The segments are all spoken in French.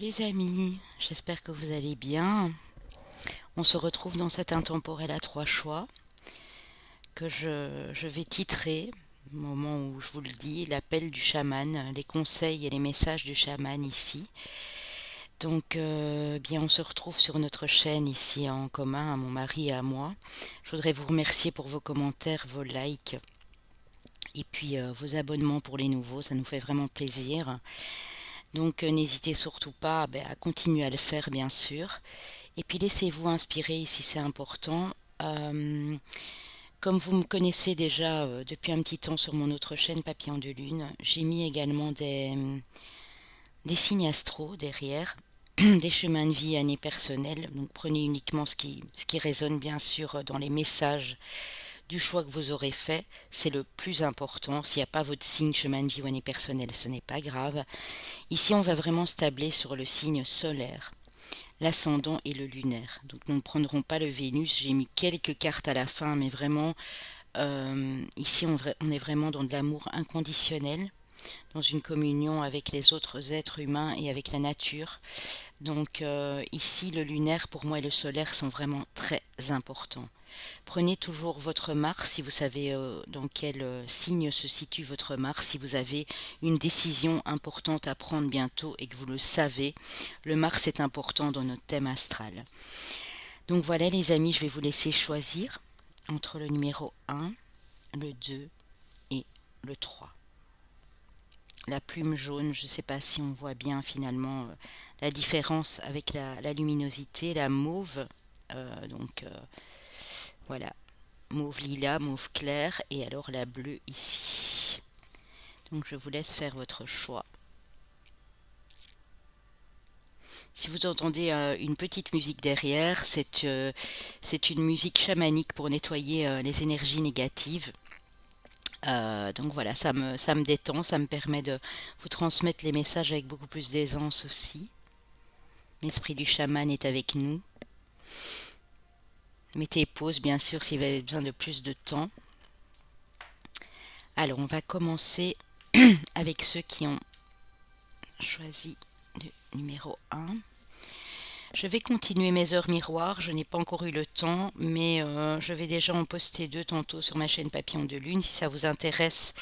les amis, j'espère que vous allez bien. On se retrouve dans cet intemporel à trois choix que je vais titrer, au moment où je vous le dis, l'appel du chaman, les conseils et les messages du chaman ici. Donc, bien, on se retrouve sur notre chaîne ici en commun, à mon mari et à moi. Je voudrais vous remercier pour vos commentaires, vos likes et puis vos abonnements pour les nouveaux, ça nous fait vraiment plaisir. Donc, n'hésitez surtout pas à continuer à le faire, bien sûr. Et puis laissez-vous inspirer si c'est important. Euh, Comme vous me connaissez déjà depuis un petit temps sur mon autre chaîne Papillon de Lune, j'ai mis également des signes astro derrière, des chemins de vie, années personnelles. Donc prenez uniquement ce qui résonne bien sûr dans les messages du choix que vous aurez fait. C'est le plus important. S'il n'y a pas votre signe, chemin de vie ou année personnelle, ce n'est pas grave. Ici, on va vraiment se tabler sur le signe solaire, l'ascendant et le lunaire. Donc nous ne prendrons pas le Vénus, j'ai mis quelques cartes à la fin, mais vraiment, ici on est vraiment dans de l'amour inconditionnel, dans une communion avec les autres êtres humains et avec la nature. Donc ici le lunaire pour moi et le solaire sont vraiment très importants. Prenez toujours votre Mars si vous savez dans quel signe se situe votre Mars. Si vous avez une décision importante à prendre bientôt et que vous le savez, le Mars est important dans notre thème astral. Donc voilà les amis, je vais vous laisser choisir entre le numéro 1, le 2 et le 3. La plume jaune, je ne sais pas si on voit bien finalement la différence avec la luminosité, la mauve. Voilà, mauve lilas, mauve clair et alors la bleue ici. Donc je vous laisse faire votre choix. Si vous entendez une petite musique derrière, c'est une musique chamanique pour nettoyer les énergies négatives. Donc voilà, ça me détend, ça me permet de vous transmettre les messages avec beaucoup plus d'aisance aussi. L'esprit du chaman est avec nous. Mettez pause bien sûr si vous avez besoin de plus de temps. Alors on va commencer avec ceux qui ont choisi le numéro 1. Je vais continuer mes heures miroirs, je n'ai pas encore eu le temps, mais je vais déjà en poster 2 tantôt sur ma chaîne Papillon de Lune. Si ça vous intéresse,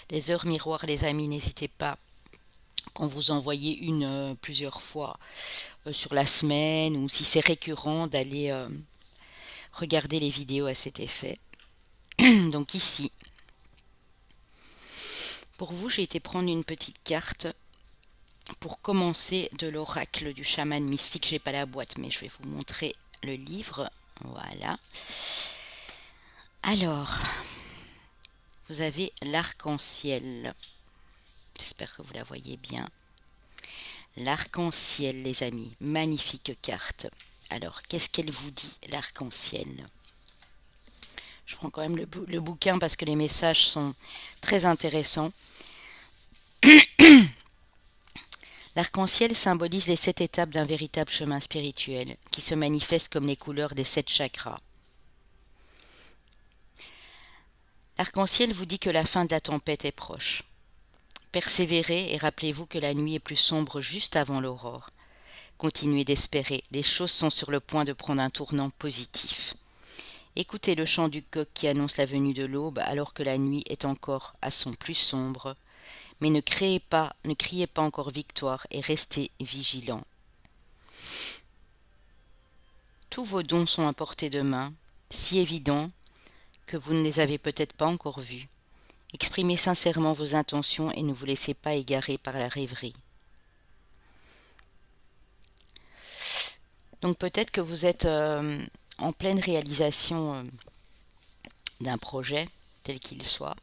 les heures miroirs, les amis, n'hésitez pas. Quand vous envoyez une plusieurs fois sur la semaine, ou si c'est récurrent, d'aller regarder les vidéos à cet effet. Donc ici, pour vous, j'ai été prendre une petite carte pour commencer de l'oracle du chaman mystique. J'ai pas la boîte, mais je vais vous montrer le livre. Voilà. Alors, vous avez l'arc-en-ciel. J'espère que vous la voyez bien. L'arc-en-ciel, les amis. Magnifique carte. Alors, qu'est-ce qu'elle vous dit, l'arc-en-ciel? Je prends quand même le bouquin parce que les messages sont très intéressants. L'arc-en-ciel symbolise les 7 étapes d'un véritable chemin spirituel qui se manifestent comme les couleurs des 7 chakras. L'arc-en-ciel vous dit que la fin de la tempête est proche. Persévérez et rappelez-vous que la nuit est plus sombre juste avant l'aurore. Continuez d'espérer, les choses sont sur le point de prendre un tournant positif. Écoutez le chant du coq qui annonce la venue de l'aube alors que la nuit est encore à son plus sombre. Mais ne criez pas encore victoire et restez vigilants. Tous vos dons sont à portée de main, si évidents que vous ne les avez peut-être pas encore vus. Exprimez sincèrement vos intentions et ne vous laissez pas égarer par la rêverie. Donc peut-être que vous êtes en pleine réalisation d'un projet, tel qu'il soit,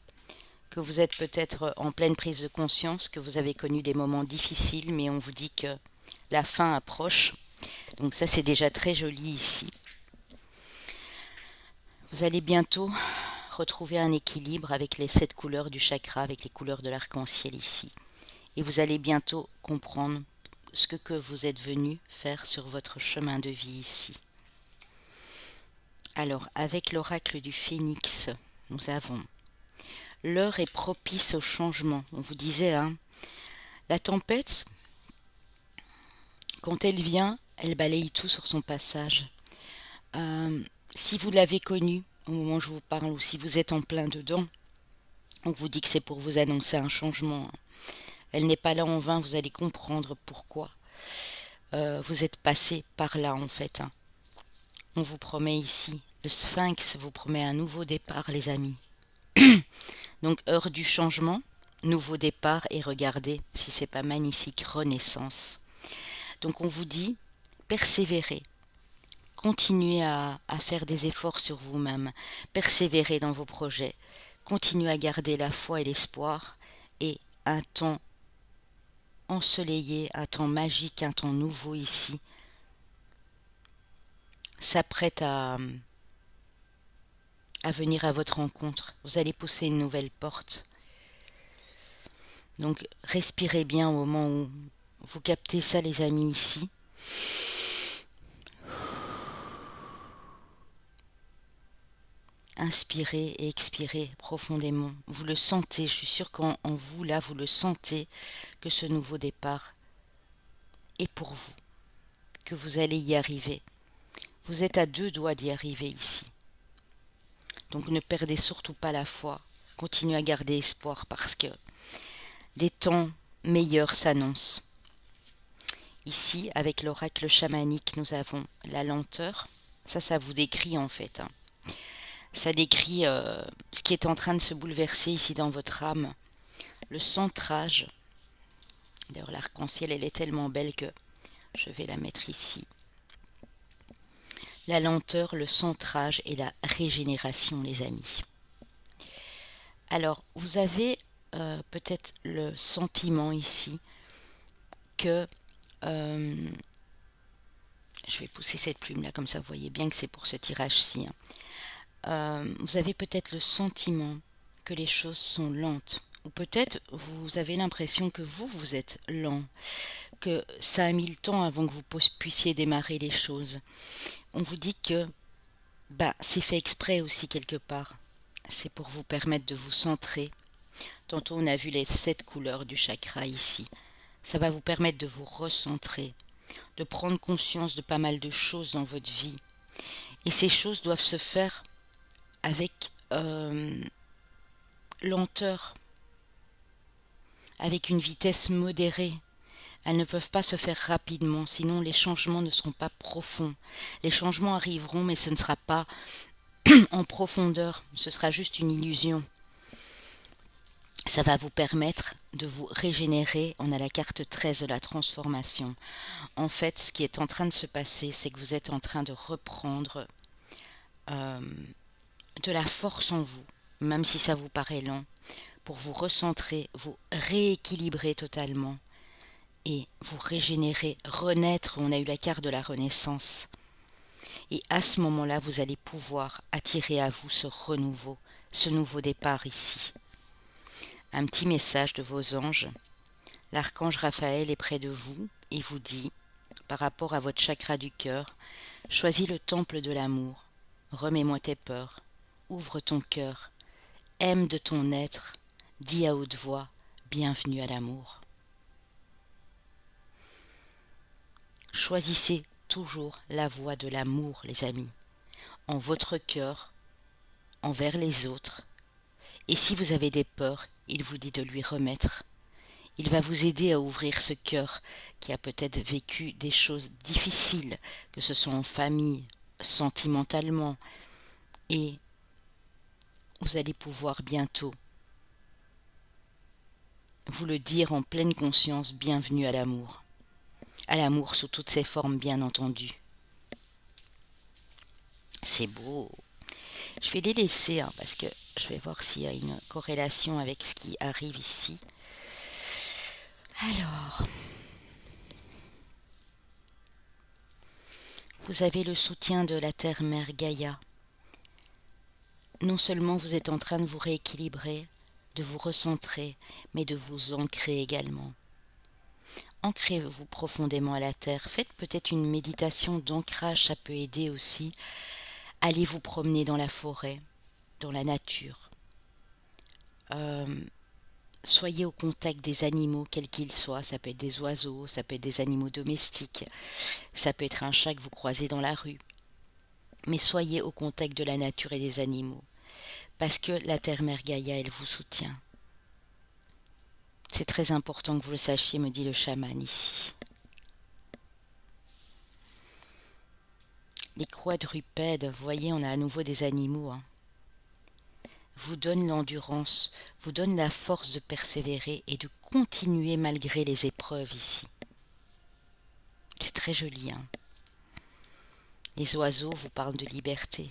que vous êtes peut-être en pleine prise de conscience, que vous avez connu des moments difficiles, mais on vous dit que la fin approche. Donc ça, c'est déjà très joli ici. Vous allez bientôt retrouver un équilibre avec les 7 couleurs du chakra, avec les couleurs de l'arc-en-ciel ici. Et vous allez bientôt comprendre ce que vous êtes venu faire sur votre chemin de vie ici. Alors, avec l'oracle du phénix, nous avons l'heure est propice au changement. On vous disait, hein, la tempête, Quand elle vient, elle balaye tout sur son passage. Si vous l'avez connue au moment où je vous parle, ou si vous êtes en plein dedans, on vous dit que c'est pour vous annoncer un changement. Elle n'est pas là en vain, vous allez comprendre pourquoi. Vous êtes passé par là en fait. On vous promet ici, le Sphinx vous promet un nouveau départ les amis. Donc heure du changement, nouveau départ et regardez si c'est pas magnifique, renaissance. Donc on vous dit, persévérez, continuez à faire des efforts sur vous-même, persévérez dans vos projets, continuez à garder la foi et l'espoir et un temps ensoleillé, un temps magique, un temps nouveau ici s'apprête à venir à votre rencontre. Vous allez pousser une nouvelle porte. Donc respirez bien au moment où vous captez ça les amis ici. Inspirez et expirez profondément. Vous le sentez, je suis sûre qu'en vous là, vous le sentez que ce nouveau départ est pour vous, que vous allez y arriver. Vous êtes à 2 doigts d'y arriver ici. Donc ne perdez surtout pas la foi. Continuez à garder espoir parce que des temps meilleurs s'annoncent. Ici, avec l'oracle chamanique, nous avons la lenteur. Ça vous décrit en fait. Ça décrit ce qui est en train de se bouleverser ici dans votre âme. Le centrage. D'ailleurs, l'arc-en-ciel, elle est tellement belle que je vais la mettre ici. La lenteur, le centrage et la régénération, les amis. Alors, vous avez peut-être le sentiment ici que... je vais pousser cette plume-là, comme ça vous voyez bien que c'est pour ce tirage-ci. Vous avez peut-être le sentiment que les choses sont lentes. Ou peut-être vous avez l'impression que vous êtes lent, que ça a mis le temps avant que vous puissiez démarrer les choses. On vous dit que c'est fait exprès aussi quelque part. C'est pour vous permettre de vous centrer. Tantôt on a vu les 7 couleurs du chakra ici. Ça va vous permettre de vous recentrer, de prendre conscience de pas mal de choses dans votre vie. Et ces choses doivent se faire avec lenteur, avec une vitesse modérée. Elles ne peuvent pas se faire rapidement, sinon les changements ne seront pas profonds. Les changements arriveront, mais ce ne sera pas en profondeur, ce sera juste une illusion. Ça va vous permettre de vous régénérer. On a la carte 13 de la transformation. En fait, ce qui est en train de se passer, c'est que vous êtes en train de reprendre de la force en vous, même si ça vous paraît lent, pour vous recentrer, vous rééquilibrer totalement et vous régénérer, renaître. On a eu la carte de la renaissance. Et à ce moment-là, vous allez pouvoir attirer à vous ce renouveau, ce nouveau départ ici. Un petit message de vos anges. L'archange Raphaël est près de vous et vous dit, par rapport à votre chakra du cœur, choisis le temple de l'amour, remets-moi tes peurs, ouvre ton cœur, aime de ton être, dis à haute voix, bienvenue à l'amour. Choisissez toujours la voie de l'amour, les amis, en votre cœur, envers les autres. Et si vous avez des peurs, il vous dit de lui remettre. Il va vous aider à ouvrir ce cœur qui a peut-être vécu des choses difficiles, que ce soit en famille, sentimentalement, et vous allez pouvoir bientôt vous le dire en pleine conscience, bienvenue à l'amour sous toutes ses formes bien entendu. C'est beau. Je vais les laisser parce que je vais voir s'il y a une corrélation avec ce qui arrive ici. Alors, vous avez le soutien de la terre-mère Gaïa. Non seulement vous êtes en train de vous rééquilibrer, de vous recentrer, mais de vous ancrer également. Ancrez-vous profondément à la terre. Faites peut-être une méditation d'ancrage, ça peut aider aussi. Allez vous promener dans la forêt, dans la nature. soyez au contact des animaux, quels qu'ils soient. Ça peut être des oiseaux, ça peut être des animaux domestiques, ça peut être un chat que vous croisez dans la rue. Mais soyez au contact de la nature et des animaux, parce que la Terre-Mère Gaïa, elle vous soutient. C'est très important que vous le sachiez, me dit le chaman ici. Les quadrupèdes, vous voyez, on a à nouveau des animaux, hein, vous donnent l'endurance, vous donnent la force de persévérer et de continuer malgré les épreuves ici. C'est très joli, hein. Les oiseaux vous parlent de liberté.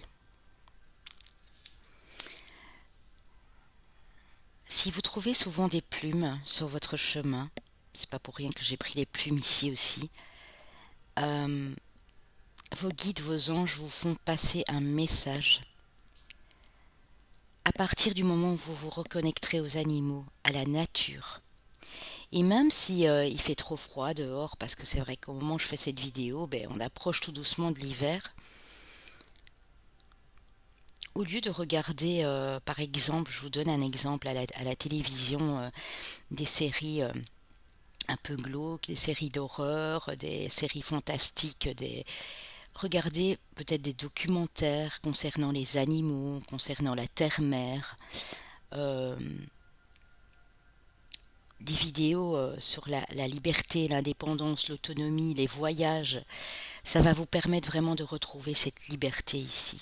Si vous trouvez souvent des plumes sur votre chemin, c'est pas pour rien que j'ai pris les plumes ici aussi, vos guides, vos anges vous font passer un message. À partir du moment où vous vous reconnecterez aux animaux, à la nature, et même si il fait trop froid dehors, parce que c'est vrai qu'au moment où je fais cette vidéo, on approche tout doucement de l'hiver, au lieu de regarder, par exemple, je vous donne un exemple à la télévision, des séries un peu glauques, des séries d'horreur, des séries fantastiques, regardez peut-être des documentaires concernant les animaux, concernant la terre-mère, euh, des vidéos sur la liberté, l'indépendance, l'autonomie, les voyages. Ça va vous permettre vraiment de retrouver cette liberté ici.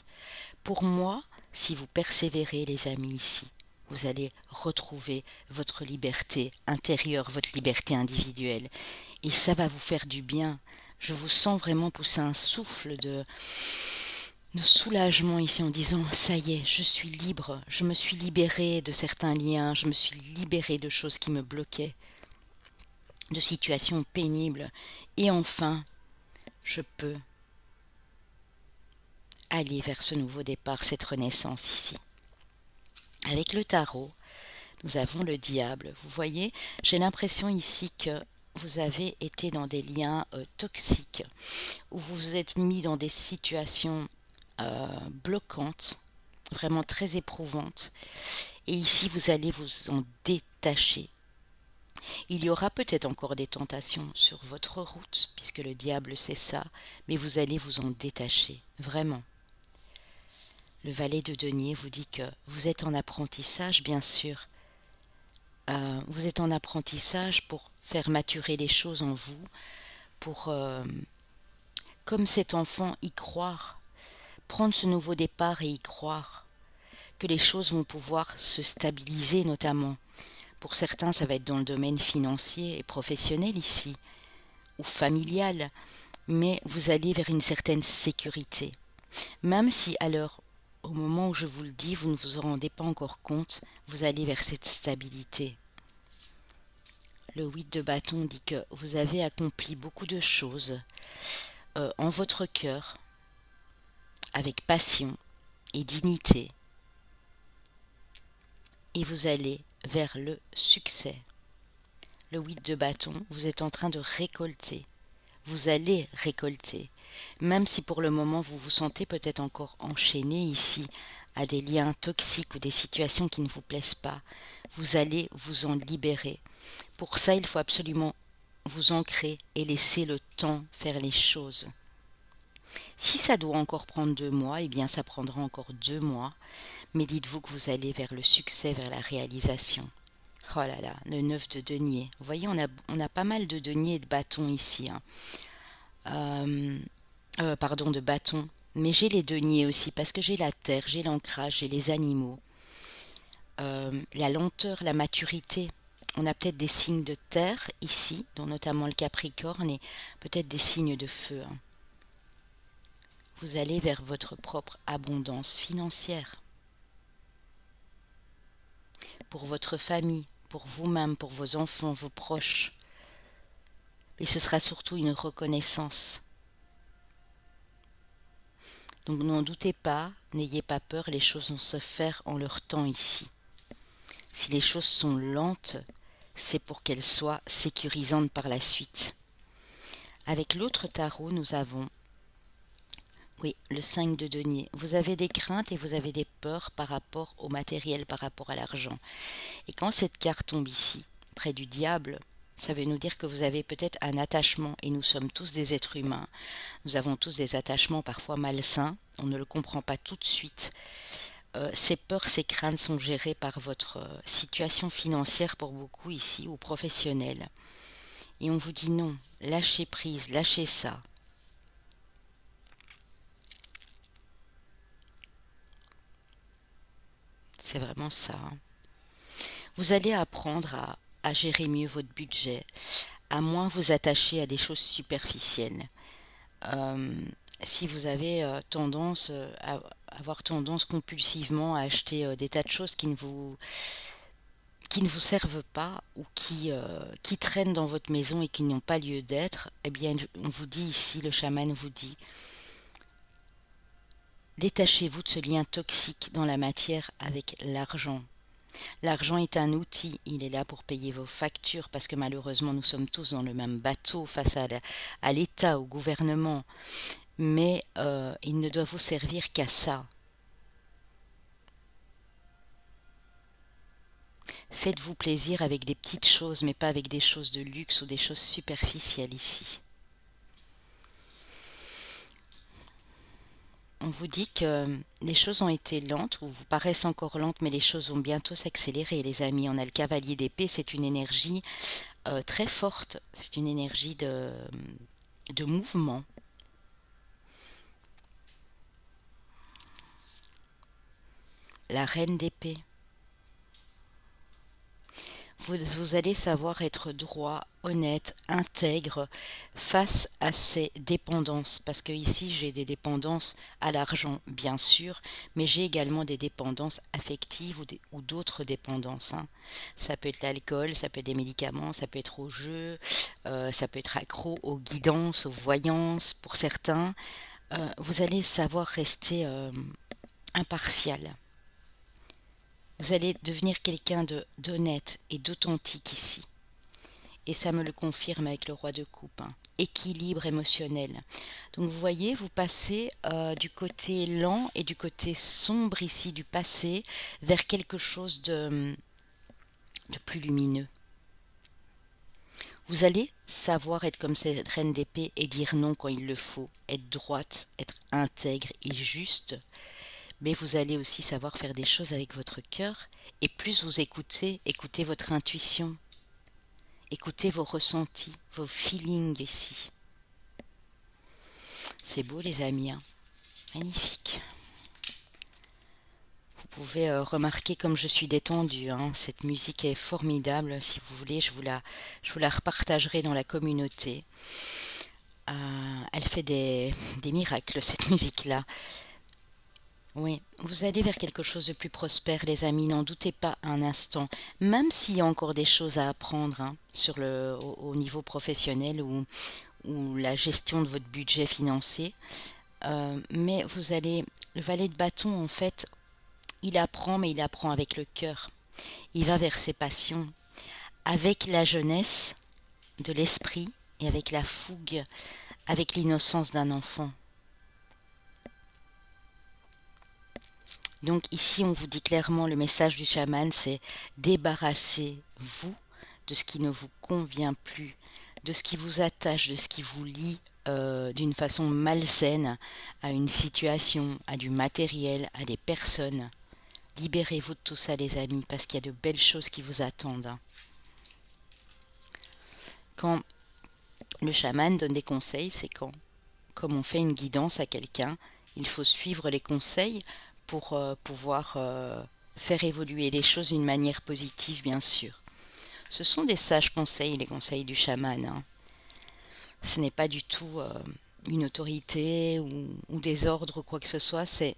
Pour moi, si vous persévérez, les amis, ici, vous allez retrouver votre liberté intérieure, votre liberté individuelle. Et ça va vous faire du bien. Je vous sens vraiment pousser un souffle de soulagement ici en disant ça y est, je suis libre, je me suis libérée de certains liens, je me suis libérée de choses qui me bloquaient, de situations pénibles, et enfin, je peux aller vers ce nouveau départ, cette renaissance ici. Avec le tarot, nous avons le diable. Vous voyez, j'ai l'impression ici que vous avez été dans des liens toxiques, où vous vous êtes mis dans des situations bloquantes, vraiment très éprouvantes. Et ici, vous allez vous en détacher. Il y aura peut-être encore des tentations sur votre route, puisque le diable c'est ça, mais vous allez vous en détacher, vraiment. Le valet de denier vous dit que vous êtes en apprentissage, bien sûr. Vous êtes en apprentissage pour faire maturer les choses en vous, pour, comme cet enfant, y croire, prendre ce nouveau départ et y croire, que les choses vont pouvoir se stabiliser notamment. Pour certains, ça va être dans le domaine financier et professionnel ici, ou familial, mais vous allez vers une certaine sécurité. Même si, alors, au moment où je vous le dis, vous ne vous en rendez pas encore compte, vous allez vers cette stabilité. Le 8 de bâton dit que vous avez accompli beaucoup de choses en votre cœur, avec passion et dignité, et vous allez vers le succès. Le 8 de bâton, vous êtes en train de récolter. Vous allez récolter. Même si pour le moment vous vous sentez peut-être encore enchaîné ici à des liens toxiques ou des situations qui ne vous plaisent pas, vous allez vous en libérer. Pour ça, il faut absolument vous ancrer et laisser le temps faire les choses. Si ça doit encore prendre 2 mois, eh bien ça prendra encore 2 mois, mais dites-vous que vous allez vers le succès, vers la réalisation. Oh là là, le 9 de denier. Vous voyez, on a pas mal de deniers et de bâtons ici, hein. Pardon, de bâtons. Mais j'ai les deniers aussi, parce que j'ai la terre, j'ai l'ancrage, j'ai les animaux. La lenteur, la maturité. On a peut-être des signes de terre ici, dont notamment le Capricorne, et peut-être des signes de feu, hein. Vous allez vers votre propre abondance financière. Pour votre famille, pour vous-même, pour vos enfants, vos proches. Et ce sera surtout une reconnaissance. Donc n'en doutez pas, n'ayez pas peur, les choses vont se faire en leur temps ici. Si les choses sont lentes, c'est pour qu'elles soient sécurisantes par la suite. Avec l'autre tarot, nous avons Oui, le 5 de denier. Vous avez des craintes et vous avez des peurs par rapport au matériel, par rapport à l'argent. Et quand cette carte tombe ici, près du diable, ça veut nous dire que vous avez peut-être un attachement, et nous sommes tous des êtres humains. Nous avons tous des attachements parfois malsains, on ne le comprend pas tout de suite. Ces peurs, ces craintes sont gérées par votre situation financière pour beaucoup ici, ou professionnelle. Et on vous dit non, lâchez prise, lâchez ça. C'est vraiment ça, hein. Vous allez apprendre à gérer mieux votre budget, à moins vous attacher à des choses superficielles. Euh, Si vous avez tendance à avoir tendance compulsivement à acheter des tas de choses qui ne vous servent pas ou qui traînent dans votre maison et qui n'ont pas lieu d'être, eh bien, on vous dit ici, le chaman vous dit, détachez-vous de ce lien toxique dans la matière avec l'argent. L'argent est un outil, il est là pour payer vos factures parce que malheureusement nous sommes tous dans le même bateau face à l'État, au gouvernement, mais il ne doit vous servir qu'à ça. Faites-vous plaisir avec des petites choses, mais pas avec des choses de luxe ou des choses superficielles ici. On vous dit que les choses ont été lentes, ou vous paraissent encore lentes, mais les choses vont bientôt s'accélérer, les amis. On a le cavalier d'épée, c'est une énergie très forte, c'est une énergie de mouvement. La reine d'épée. Vous allez savoir être droit, honnête, intègre face à ces dépendances. Parce que ici, j'ai des dépendances à l'argent, bien sûr, mais j'ai également des dépendances affectives ou d'autres dépendances, hein. Ça peut être l'alcool, ça peut être des médicaments, ça peut être au jeu, ça peut être accro aux guidances, aux voyances pour certains. Vous allez savoir rester impartial. Vous allez devenir quelqu'un d'honnête et d'authentique ici. Et ça me le confirme avec le roi de coupe, hein. Équilibre émotionnel. Donc vous voyez, vous passez du côté lent et du côté sombre ici du passé vers quelque chose de plus lumineux. Vous allez savoir être comme cette reine d'épée et dire non quand il le faut, être droite, être intègre et juste, mais vous allez aussi savoir faire des choses avec votre cœur, et plus vous écoutez votre intuition, écoutez vos ressentis, vos feelings ici. C'est beau les amis, hein. Magnifique. Vous pouvez remarquer comme je suis détendue, hein. Cette musique est formidable, si vous voulez, je vous la repartagerai dans la communauté. Elle fait des miracles, cette musique-là. Oui, vous allez vers quelque chose de plus prospère, les amis, n'en doutez pas un instant. Même s'il y a encore des choses à apprendre, hein, au niveau professionnel ou la gestion de votre budget financier. Mais le valet de bâton, en fait, il apprend, mais il apprend avec le cœur. Il va vers ses passions, avec la jeunesse de l'esprit et avec la fougue, avec l'innocence d'un enfant. Donc ici, on vous dit clairement, le message du chaman, c'est débarrassez-vous de ce qui ne vous convient plus, de ce qui vous attache, de ce qui vous lie d'une façon malsaine à une situation, à du matériel, à des personnes. Libérez-vous de tout ça, les amis, parce qu'il y a de belles choses qui vous attendent, hein. Quand le chaman donne des conseils, c'est quand, comme on fait une guidance à quelqu'un, il faut suivre les conseils pour pouvoir faire évoluer les choses d'une manière positive, bien sûr. Ce sont des sages conseils, les conseils du chaman, hein. Ce n'est pas du tout une autorité ou des ordres ou quoi que ce soit, c'est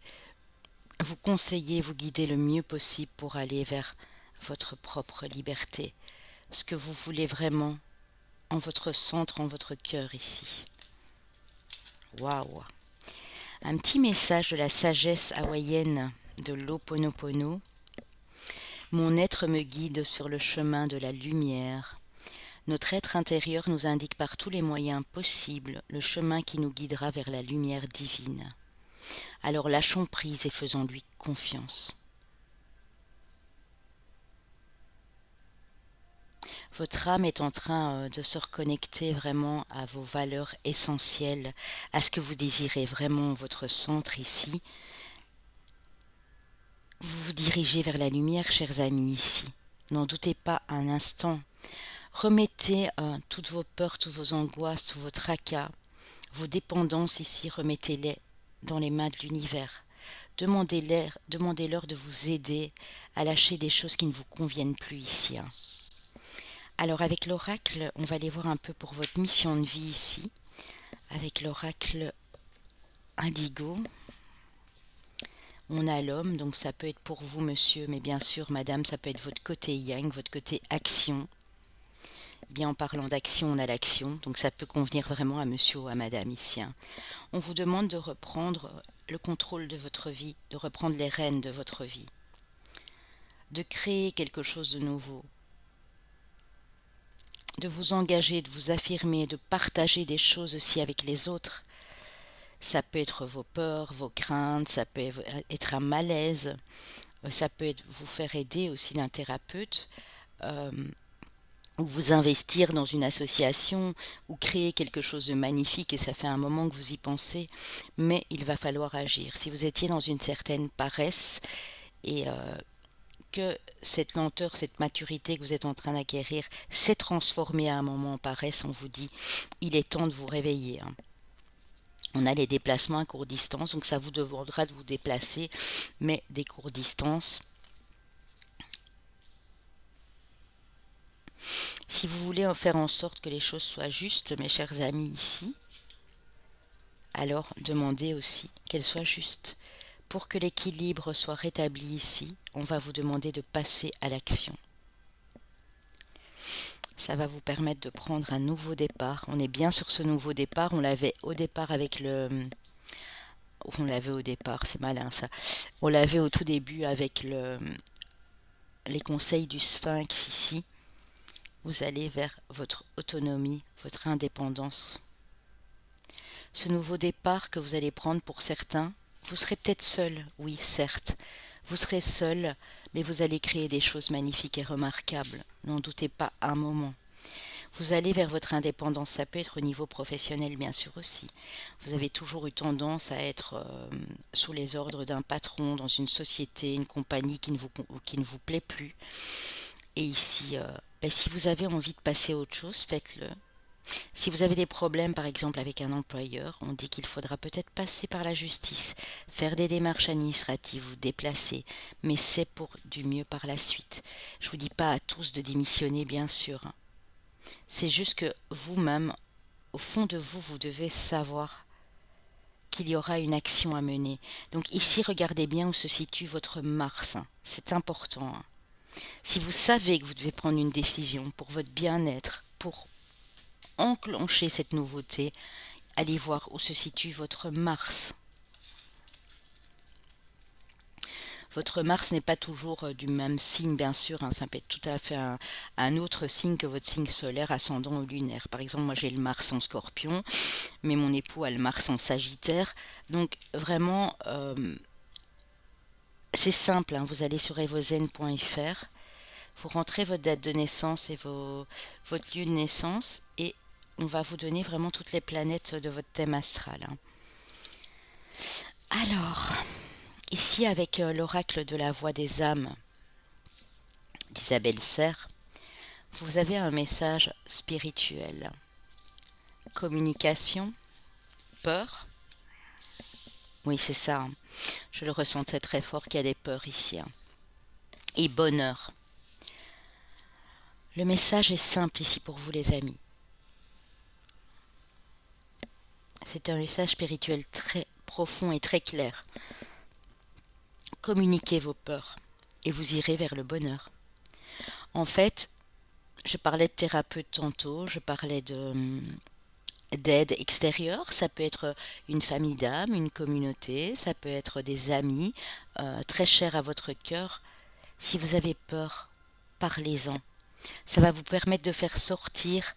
vous conseiller, vous guider le mieux possible pour aller vers votre propre liberté, ce que vous voulez vraiment en votre centre, en votre cœur ici. Waouh! Un petit message de la sagesse hawaïenne de l'Ho'oponopono. Mon être me guide sur le chemin de la lumière. Notre être intérieur nous indique par tous les moyens possibles le chemin qui nous guidera vers la lumière divine. Alors lâchons prise et faisons-lui confiance. Votre âme est en train de se reconnecter vraiment à vos valeurs essentielles, à ce que vous désirez vraiment, votre centre ici. Vous vous dirigez vers la lumière, chers amis, ici. N'en doutez pas un instant. Remettez toutes vos peurs, toutes vos angoisses, tous vos tracas, vos dépendances ici, remettez-les dans les mains de l'univers. Demandez-leur de vous aider à lâcher des choses qui ne vous conviennent plus ici. Alors avec l'oracle, on va aller voir un peu pour votre mission de vie ici, avec l'oracle indigo. On a l'homme, donc ça peut être pour vous monsieur, mais bien sûr madame, ça peut être votre côté yang, votre côté action. Bien en parlant d'action, on a l'action, donc ça peut convenir vraiment à monsieur ou à madame ici. On vous demande de reprendre le contrôle de votre vie, de reprendre les rênes de votre vie, de créer quelque chose de nouveau, de vous engager, de vous affirmer, de partager des choses aussi avec les autres. Ça peut être vos peurs, vos craintes, ça peut être un malaise, ça peut être vous faire aider aussi d'un thérapeute, ou vous investir dans une association, ou créer quelque chose de magnifique, et ça fait un moment que vous y pensez, mais il va falloir agir. Si vous étiez dans une certaine paresse, et que cette lenteur, cette maturité que vous êtes en train d'acquérir s'est transformée à un moment en paresse, on vous dit, il est temps de vous réveiller. On a les déplacements à courte distance, donc ça vous demandera de vous déplacer, mais des courtes distances. Si vous voulez en faire en sorte que les choses soient justes, mes chers amis ici, alors demandez aussi qu'elles soient justes. Pour que l'équilibre soit rétabli ici, on va vous demander de passer à l'action. Ça va vous permettre de prendre un nouveau départ. On est bien sur ce nouveau départ. On l'avait au départ avec le... On l'avait au départ, c'est malin ça. On l'avait au tout début avec les conseils du Sphinx ici. Vous allez vers votre autonomie, votre indépendance. Ce nouveau départ que vous allez prendre pour certains, vous serez peut-être seul, oui, certes. Vous serez seul, mais vous allez créer des choses magnifiques et remarquables. N'en doutez pas un moment. Vous allez vers votre indépendance, ça peut être au niveau professionnel bien sûr aussi. Vous avez toujours eu tendance à être sous les ordres d'un patron dans une société, une compagnie qui ne vous plaît plus. Et ici, si vous avez envie de passer à autre chose, faites-le. Si vous avez des problèmes par exemple avec un employeur, on dit qu'il faudra peut-être passer par la justice, faire des démarches administratives, vous déplacer, mais c'est pour du mieux par la suite. Je ne vous dis pas à tous de démissionner bien sûr. C'est juste que vous-même, au fond de vous, vous devez savoir qu'il y aura une action à mener. Donc ici, regardez bien où se situe votre Mars. C'est important. Si vous savez que vous devez prendre une décision pour votre bien-être, pour enclencher cette nouveauté, allez voir où se situe votre Mars. Votre Mars n'est pas toujours du même signe, bien sûr, ça peut être tout à fait un autre signe que votre signe solaire, ascendant ou lunaire. Par exemple, moi j'ai le Mars en Scorpion, mais mon époux a le Mars en Sagittaire. Donc vraiment, c'est simple, vous allez sur evozen.fr, vous rentrez votre date de naissance et votre lieu de naissance, et on va vous donner vraiment toutes les planètes de votre thème astral. Alors, ici avec l'oracle de la voix des âmes d'Isabelle Serre, vous avez un message spirituel. Communication, peur. Oui, c'est ça. Je le ressentais très fort qu'il y a des peurs ici. Et bonheur. Le message est simple ici pour vous les amis. C'est un message spirituel très profond et très clair. Communiquez vos peurs et vous irez vers le bonheur. En fait, je parlais de thérapeute tantôt, je parlais d'aide extérieure, ça peut être une famille d'âmes, une communauté, ça peut être des amis très chers à votre cœur. Si vous avez peur, parlez-en. Ça va vous permettre de faire sortir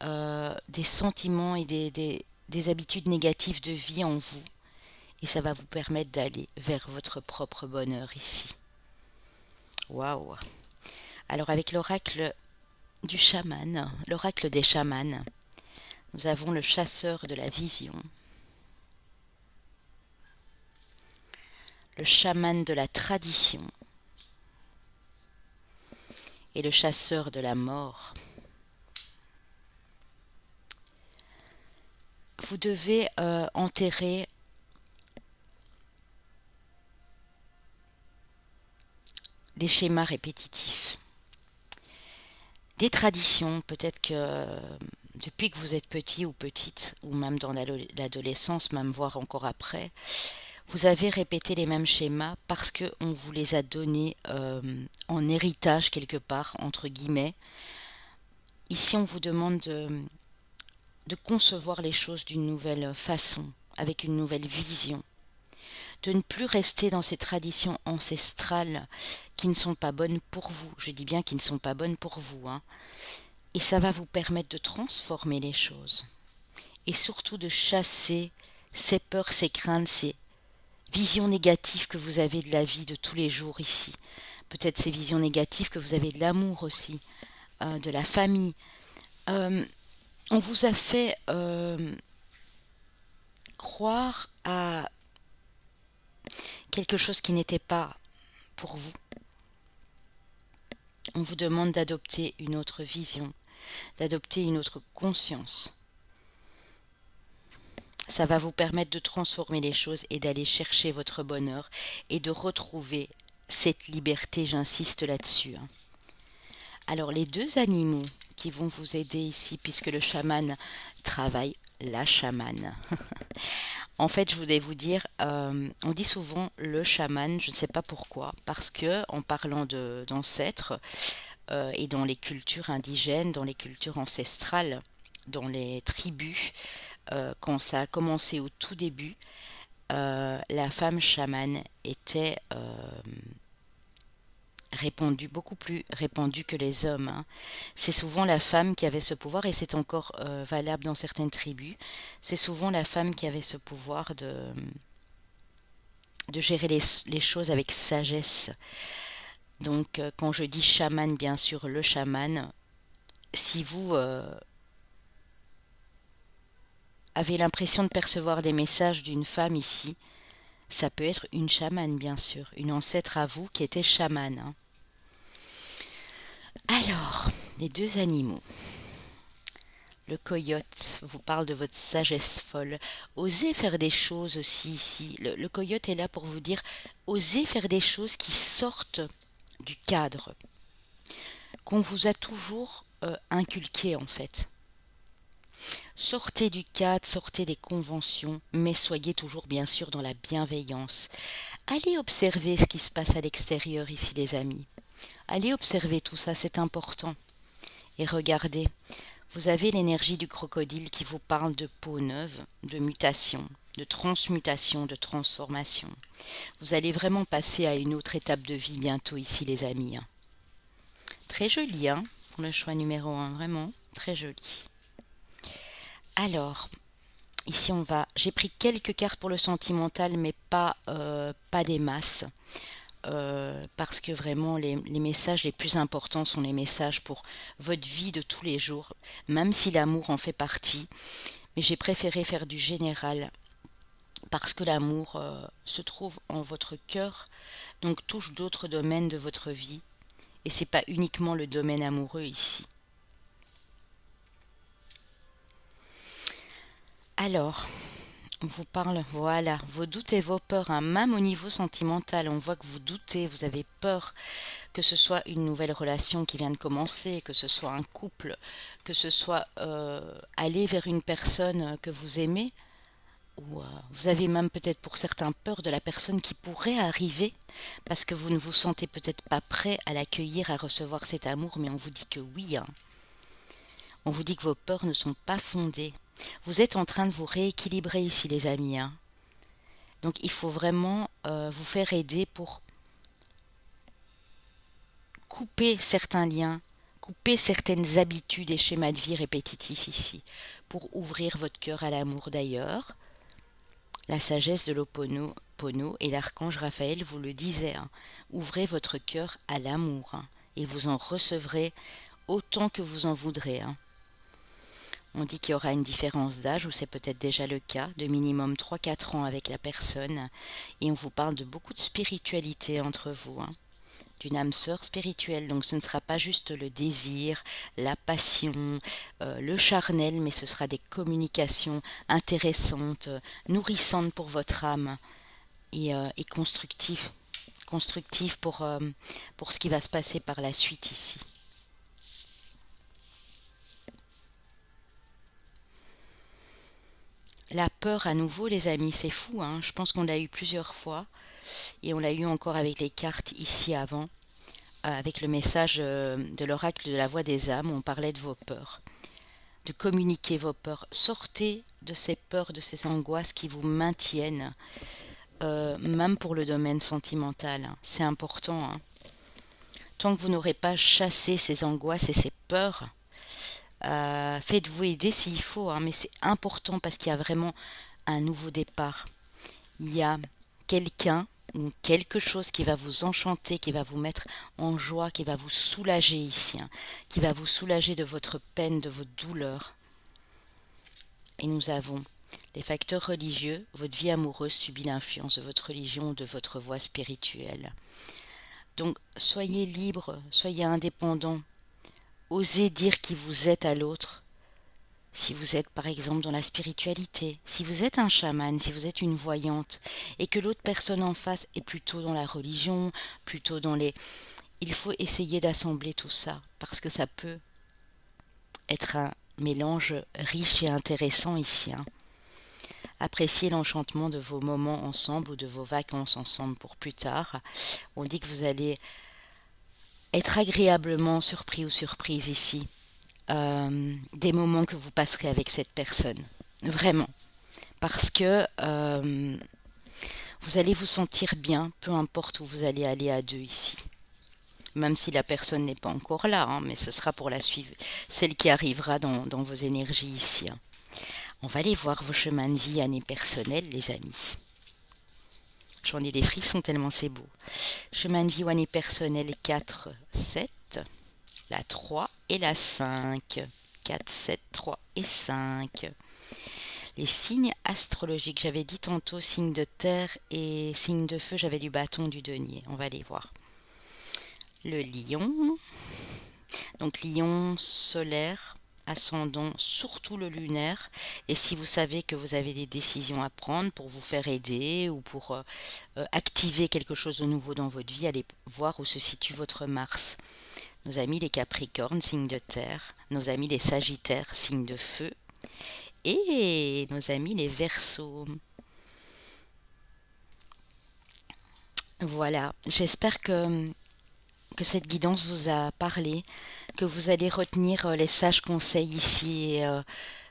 des sentiments et des habitudes négatives de vie en vous, et ça va vous permettre d'aller vers votre propre bonheur ici. Waouh! Alors avec l'oracle du chaman, l'oracle des chamans, nous avons le chasseur de la vision, le chaman de la tradition et le chasseur de la mort. Vous devez enterrer des schémas répétitifs, des traditions, peut-être que depuis que vous êtes petit ou petite, ou même dans l'adolescence, même voire encore après, vous avez répété les mêmes schémas parce qu'on vous les a donnés en héritage quelque part, entre guillemets. Ici, on vous demande de concevoir les choses d'une nouvelle façon, avec une nouvelle vision, de ne plus rester dans ces traditions ancestrales qui ne sont pas bonnes pour vous. Je dis bien qui ne sont pas bonnes pour vous, hein. Et ça va vous permettre de transformer les choses. Et surtout de chasser ces peurs, ces craintes, ces visions négatives que vous avez de la vie de tous les jours ici. Peut-être ces visions négatives que vous avez de l'amour aussi, de la famille. On vous a fait croire à quelque chose qui n'était pas pour vous. On vous demande d'adopter une autre vision, d'adopter une autre conscience. Ça va vous permettre de transformer les choses et d'aller chercher votre bonheur et de retrouver cette liberté, j'insiste là-dessus, hein. Alors les deux animaux qui vont vous aider ici, puisque le chaman travaille la chamane. En fait, je voulais vous dire, on dit souvent le chaman, je ne sais pas pourquoi, parce que en parlant d'ancêtres et dans les cultures indigènes, dans les cultures ancestrales, dans les tribus, quand ça a commencé au tout début, la femme chamane était répandue, beaucoup plus répandue que les hommes, hein. C'est souvent la femme qui avait ce pouvoir, et c'est encore valable dans certaines tribus. C'est souvent la femme qui avait ce pouvoir de gérer les choses avec sagesse. Donc quand je dis chaman, bien sûr, le chaman, si vous avez l'impression de percevoir des messages d'une femme ici, ça peut être une chamane, bien sûr, une ancêtre à vous qui était chamane, hein. Alors, les deux animaux. Le coyote vous parle de votre sagesse folle. Osez faire des choses aussi ici. Le coyote est là pour vous dire, osez faire des choses qui sortent du cadre, qu'on vous a toujours inculqué en fait. Sortez du cadre, sortez des conventions, mais soyez toujours bien sûr dans la bienveillance. Allez observer ce qui se passe à l'extérieur ici les amis. Allez observer tout ça, c'est important. Et regardez, vous avez l'énergie du crocodile qui vous parle de peau neuve, de mutation, de transmutation, de transformation. Vous allez vraiment passer à une autre étape de vie bientôt ici les amis, hein. Très joli, hein, pour le choix numéro 1, vraiment très joli. Alors, ici j'ai pris quelques cartes pour le sentimental, mais pas des masses. Parce que vraiment les messages les plus importants sont les messages pour votre vie de tous les jours, même si l'amour en fait partie. Mais j'ai préféré faire du général parce que l'amour se trouve en votre cœur, donc touche d'autres domaines de votre vie. Et c'est pas uniquement le domaine amoureux ici. Alors, on vous parle, voilà, vos doutes et vos peurs, hein, même au niveau sentimental, on voit que vous doutez, vous avez peur, que ce soit une nouvelle relation qui vient de commencer, que ce soit un couple, que ce soit aller vers une personne que vous aimez, ou vous avez même peut-être pour certains peur de la personne qui pourrait arriver, parce que vous ne vous sentez peut-être pas prêt à l'accueillir, à recevoir cet amour, mais on vous dit que oui, hein. On vous dit que vos peurs ne sont pas fondées. Vous êtes en train de vous rééquilibrer ici les amis, hein. Donc il faut vraiment vous faire aider pour couper certains liens, couper certaines habitudes et schémas de vie répétitifs ici, pour ouvrir votre cœur à l'amour d'ailleurs. La sagesse de l'Ho'oponopono et l'archange Raphaël vous le disaient, hein. Ouvrez votre cœur à l'amour, hein, et vous en recevrez autant que vous en voudrez, hein. On dit qu'il y aura une différence d'âge, ou c'est peut-être déjà le cas, de minimum 3-4 ans avec la personne, et on vous parle de beaucoup de spiritualité entre vous, hein, d'une âme sœur spirituelle. Donc ce ne sera pas juste le désir, la passion, le charnel, mais ce sera des communications intéressantes, nourrissantes pour votre âme, et constructives pour ce qui va se passer par la suite ici. La peur à nouveau, les amis, c'est fou, hein. Je pense qu'on l'a eu plusieurs fois, et on l'a eu encore avec les cartes ici avant, avec le message de l'oracle de la voix des âmes. On parlait de vos peurs, de communiquer vos peurs. Sortez de ces peurs, de ces angoisses qui vous maintiennent, même pour le domaine sentimental, hein. C'est important, hein. Tant que vous n'aurez pas chassé ces angoisses et ces peurs, faites-vous aider s'il faut, hein, mais c'est important parce qu'il y a vraiment un nouveau départ. Il y a quelqu'un ou quelque chose qui va vous enchanter, qui va vous mettre en joie, qui va vous soulager ici, hein, qui va vous soulager de votre peine, de votre douleur. Et nous avons les facteurs religieux. Votre vie amoureuse subit l'influence de votre religion ou de votre voie spirituelle. Donc soyez libre, soyez indépendant. Osez dire qui vous êtes à l'autre. Si vous êtes par exemple dans la spiritualité, si vous êtes un chaman, si vous êtes une voyante, et que l'autre personne en face est plutôt dans la religion, plutôt dans les... Il faut essayer d'assembler tout ça, parce que ça peut être un mélange riche et intéressant ici, hein. Appréciez l'enchantement de vos moments ensemble ou de vos vacances ensemble pour plus tard. On dit que vous allez être agréablement surpris ou surprise ici. Des moments que vous passerez avec cette personne. Vraiment. Parce que vous allez vous sentir bien, peu importe où vous allez aller à deux ici. Même si la personne n'est pas encore là, hein, mais ce sera pour la suivre, celle qui arrivera dans vos énergies ici, hein. On va aller voir vos chemins de vie, années personnelles, les amis. J'en ai des frissons tellement c'est beau. Chemin de vie ou année personnelle 4, 7, la 3 et la 5. 4, 7, 3 et 5. Les signes astrologiques, j'avais dit tantôt signe de terre et signe de feu, j'avais du bâton du denier. On va les voir. Le lion, donc lion solaire, ascendant, surtout le lunaire. Et si vous savez que vous avez des décisions à prendre pour vous faire aider ou pour activer quelque chose de nouveau dans votre vie, allez voir où se situe votre Mars. Nos amis les Capricornes, signe de terre, nos amis les Sagittaires, signe de feu, et nos amis les Verseaux. Voilà, j'espère que cette guidance vous a parlé, que vous allez retenir les sages conseils ici et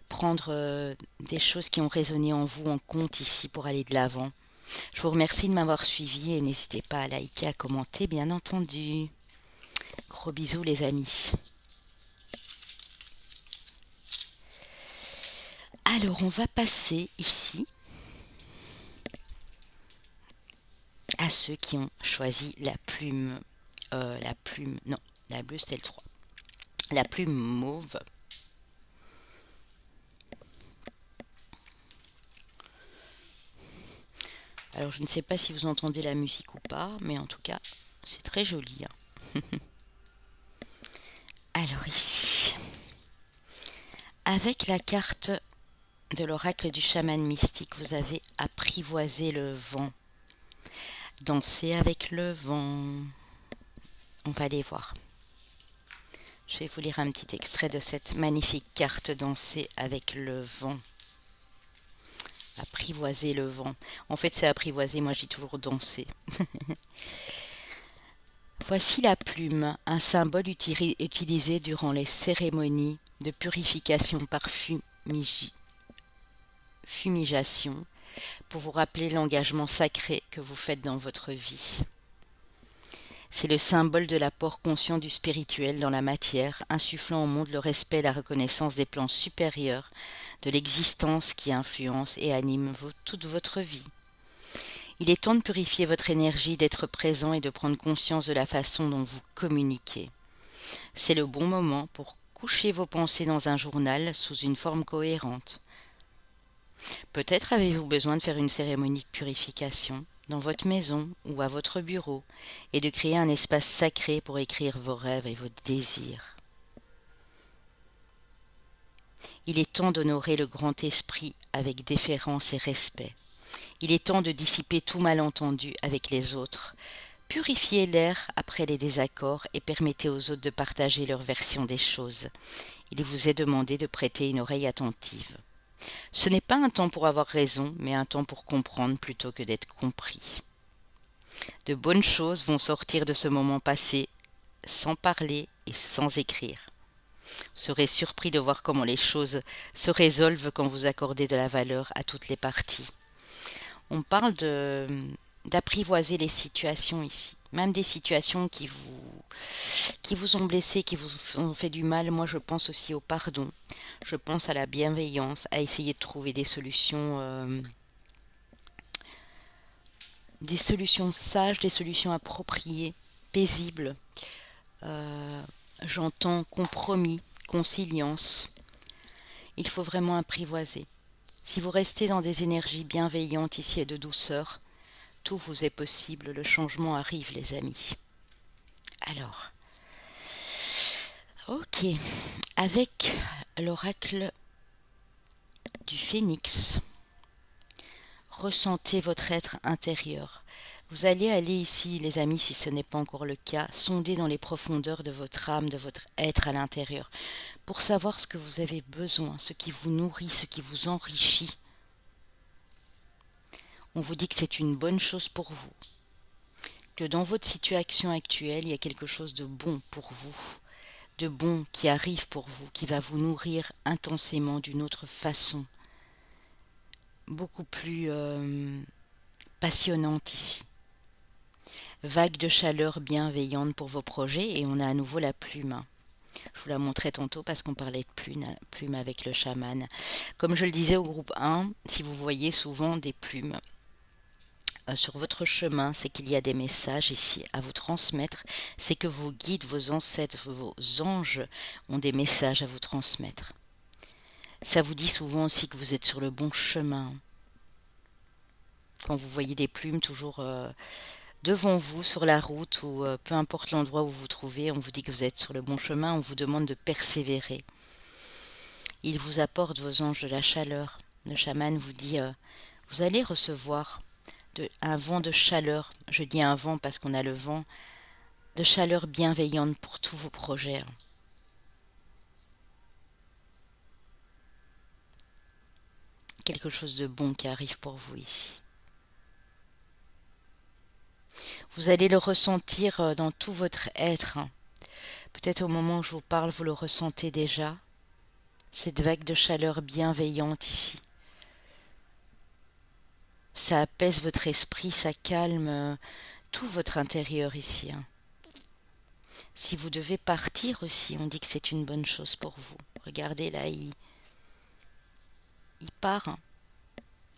prendre des choses qui ont résonné en vous en compte ici pour aller de l'avant. Je vous remercie de m'avoir suivi et n'hésitez pas à liker, à commenter, bien entendu. Gros bisous les amis. Alors on va passer ici à ceux qui ont choisi la plume, non, la bleue c'était le 3, la plume mauve. Alors je ne sais pas si vous entendez la musique ou pas, mais en tout cas c'est très joli, hein. Alors ici, avec la carte de l'oracle du chaman mystique, vous avez apprivoisé le vent. Danser avec le vent. On va aller voir. Je vais vous lire un petit extrait de cette magnifique carte Danser avec le vent. Apprivoiser le vent. En fait, c'est apprivoiser, moi j'ai toujours dansé. Voici la plume, un symbole utilisé durant les cérémonies de purification par fumigation pour vous rappeler l'engagement sacré que vous faites dans votre vie. C'est le symbole de l'apport conscient du spirituel dans la matière, insufflant au monde le respect et la reconnaissance des plans supérieurs de l'existence qui influence et anime toute votre vie. Il est temps de purifier votre énergie, d'être présent et de prendre conscience de la façon dont vous communiquez. C'est le bon moment pour coucher vos pensées dans un journal sous une forme cohérente. Peut-être avez-vous besoin de faire une cérémonie de purification dans votre maison ou à votre bureau et de créer un espace sacré pour écrire vos rêves et vos désirs. Il est temps d'honorer le grand esprit avec déférence et respect. Il est temps de dissiper tout malentendu avec les autres. Purifiez l'air après les désaccords et permettez aux autres de partager leur version des choses. Il vous est demandé de prêter une oreille attentive. Ce n'est pas un temps pour avoir raison, mais un temps pour comprendre plutôt que d'être compris. De bonnes choses vont sortir de ce moment passé, sans parler et sans écrire. Vous serez surpris de voir comment les choses se résolvent quand vous accordez de la valeur à toutes les parties. On parle d'apprivoiser les situations ici, même des situations qui vous ont blessé, qui vous ont fait du mal. Moi, je pense aussi au pardon, je pense à la bienveillance, à essayer de trouver des solutions sages, des solutions appropriées, paisibles. J'entends compromis, conciliance. Il faut vraiment apprivoiser. Si vous restez dans des énergies bienveillantes ici et de douceur, tout vous est possible, le changement arrive les amis. Alors, ok, avec l'oracle du phénix, ressentez votre être intérieur. Vous allez aller ici, les amis, si ce n'est pas encore le cas, sonder dans les profondeurs de votre âme, de votre être à l'intérieur, pour savoir ce que vous avez besoin, ce qui vous nourrit, ce qui vous enrichit. On vous dit que c'est une bonne chose pour vous, que dans votre situation actuelle, il y a quelque chose de bon pour vous, de bon qui arrive pour vous, qui va vous nourrir intensément d'une autre façon, beaucoup plus passionnante ici. Vague de chaleur bienveillante pour vos projets, et on a à nouveau la plume. Je vous la montrais tantôt parce qu'on parlait de plume avec le chaman. Comme je le disais au groupe 1, si vous voyez souvent des plumes sur votre chemin, c'est qu'il y a des messages ici à vous transmettre, c'est que vos guides, vos ancêtres, vos anges ont des messages à vous transmettre. Ça vous dit souvent aussi que vous êtes sur le bon chemin. Quand vous voyez des plumes toujours devant vous sur la route ou peu importe l'endroit où vous vous trouvez, on vous dit que vous êtes sur le bon chemin, on vous demande de persévérer. Il vous apporte vos anges de la chaleur. Le chaman vous dit vous allez recevoir un vent de chaleur. Je dis un vent parce qu'on a le vent de chaleur bienveillante pour tous vos projets. Quelque chose de bon qui arrive pour vous ici. Vous allez le ressentir dans tout votre être. Peut-être au moment où je vous parle, vous le ressentez déjà. Cette vague de chaleur bienveillante ici. Ça apaise votre esprit, ça calme tout votre intérieur ici. Si vous devez partir aussi, on dit que c'est une bonne chose pour vous. Regardez là, il part.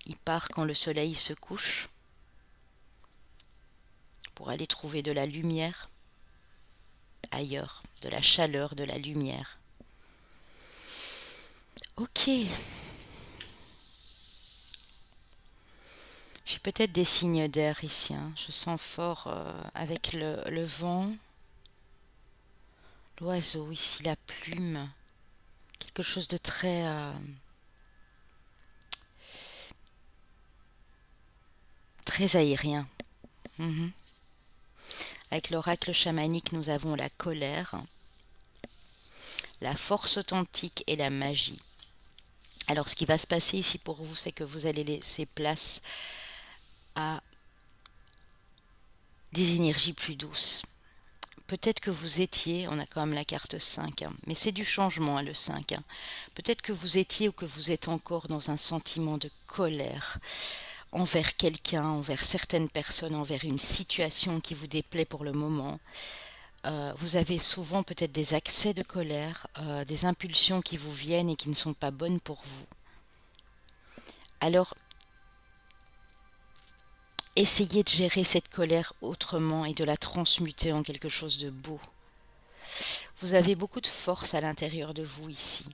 Il part quand le soleil se couche pour aller trouver de la lumière ailleurs, de la chaleur, de la lumière. Ok. J'ai peut-être des signes d'air ici. Je sens fort avec le vent, l'oiseau ici, la plume. Quelque chose de très très aérien. Avec l'oracle chamanique, nous avons la colère, la force authentique et la magie. Alors, ce qui va se passer ici pour vous, c'est que vous allez laisser place à des énergies plus douces. Peut-être que vous étiez, on a quand même la carte 5, mais c'est du changement le 5. Peut-être que vous étiez ou que vous êtes encore dans un sentiment de colère. envers quelqu'un, envers certaines personnes, envers une situation qui vous déplaît pour le moment. Vous avez souvent peut-être des accès de colère, des impulsions qui vous viennent et qui ne sont pas bonnes pour vous. Alors, essayez de gérer cette colère autrement et de la transmuter en quelque chose de beau. Vous avez beaucoup de force à l'intérieur de vous ici.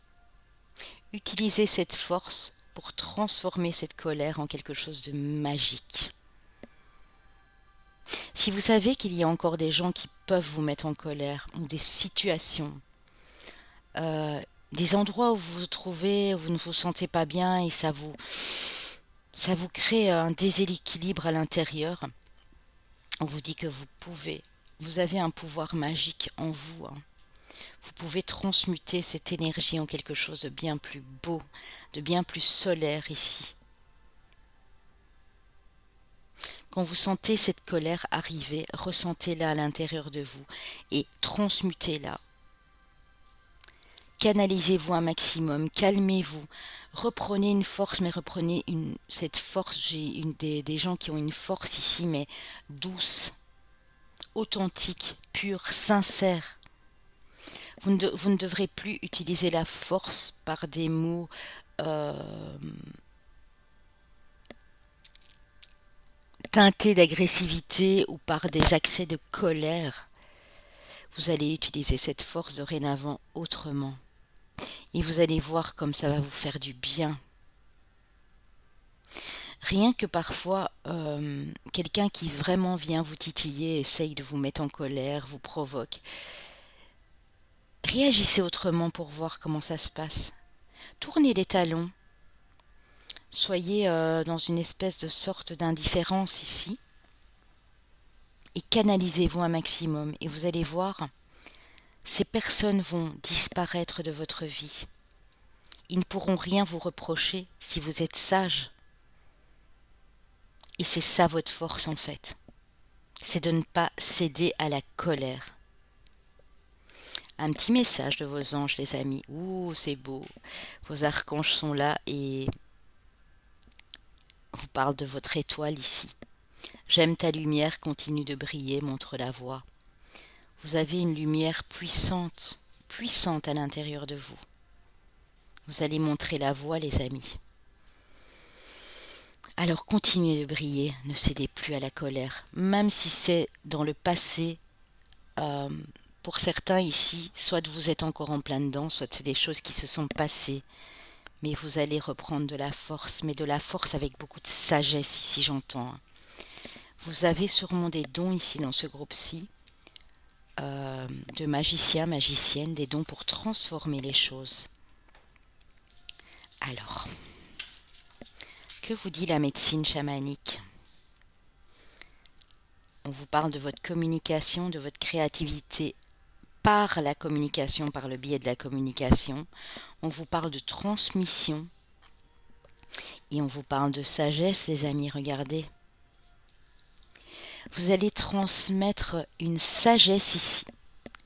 Utilisez cette force pour transformer cette colère en quelque chose de magique. Si vous savez qu'il y a encore des gens qui peuvent vous mettre en colère, ou des situations, euh, des endroits où vous vous trouvez, où vous ne vous sentez pas bien et ça vous crée un déséquilibre à l'intérieur, on vous dit que vous avez un pouvoir magique en vous, hein. Vous pouvez transmuter cette énergie en quelque chose de bien plus beau, de bien plus solaire ici. Quand vous sentez cette colère arriver, ressentez-la à l'intérieur de vous et transmutez-la. Canalisez-vous un maximum, calmez-vous, reprenez une force, mais reprenez cette force. J'ai des gens qui ont une force ici, mais douce, authentique, pure, sincère. Vous ne devrez plus utiliser la force par des mots teintés d'agressivité ou par des accès de colère. Vous allez utiliser cette force dorénavant autrement. Et vous allez voir comme ça va vous faire du bien. Rien que parfois, quelqu'un qui vraiment vient vous titiller, essaye de vous mettre en colère, vous provoque. Réagissez autrement pour voir comment ça se passe. Tournez les talons. Soyez dans une espèce de sorte d'indifférence ici. Et canalisez-vous un maximum. Et vous allez voir, ces personnes vont disparaître de votre vie. Ils ne pourront rien vous reprocher si vous êtes sage. Et c'est ça votre force en fait. C'est de ne pas céder à la colère. Un petit message de vos anges, les amis. Ouh, c'est beau. Vos archanges sont là et vous parlent de votre étoile ici. J'aime ta lumière, continue de briller, montre la voie. Vous avez une lumière puissante, puissante à l'intérieur de vous. Vous allez montrer la voie, les amis. Alors continuez de briller, ne cédez plus à la colère, même si c'est dans le passé. Pour certains ici, soit vous êtes encore en plein dedans, soit c'est des choses qui se sont passées, mais vous allez reprendre de la force, mais de la force avec beaucoup de sagesse ici, j'entends. Vous avez sûrement des dons ici dans ce groupe-ci, de magiciens, magiciennes, des dons pour transformer les choses. Alors, que vous dit la médecine chamanique ? On vous parle de votre communication, de votre créativité par la communication, par le biais de la communication. On vous parle de transmission et on vous parle de sagesse, les amis, regardez. Vous allez transmettre une sagesse ici,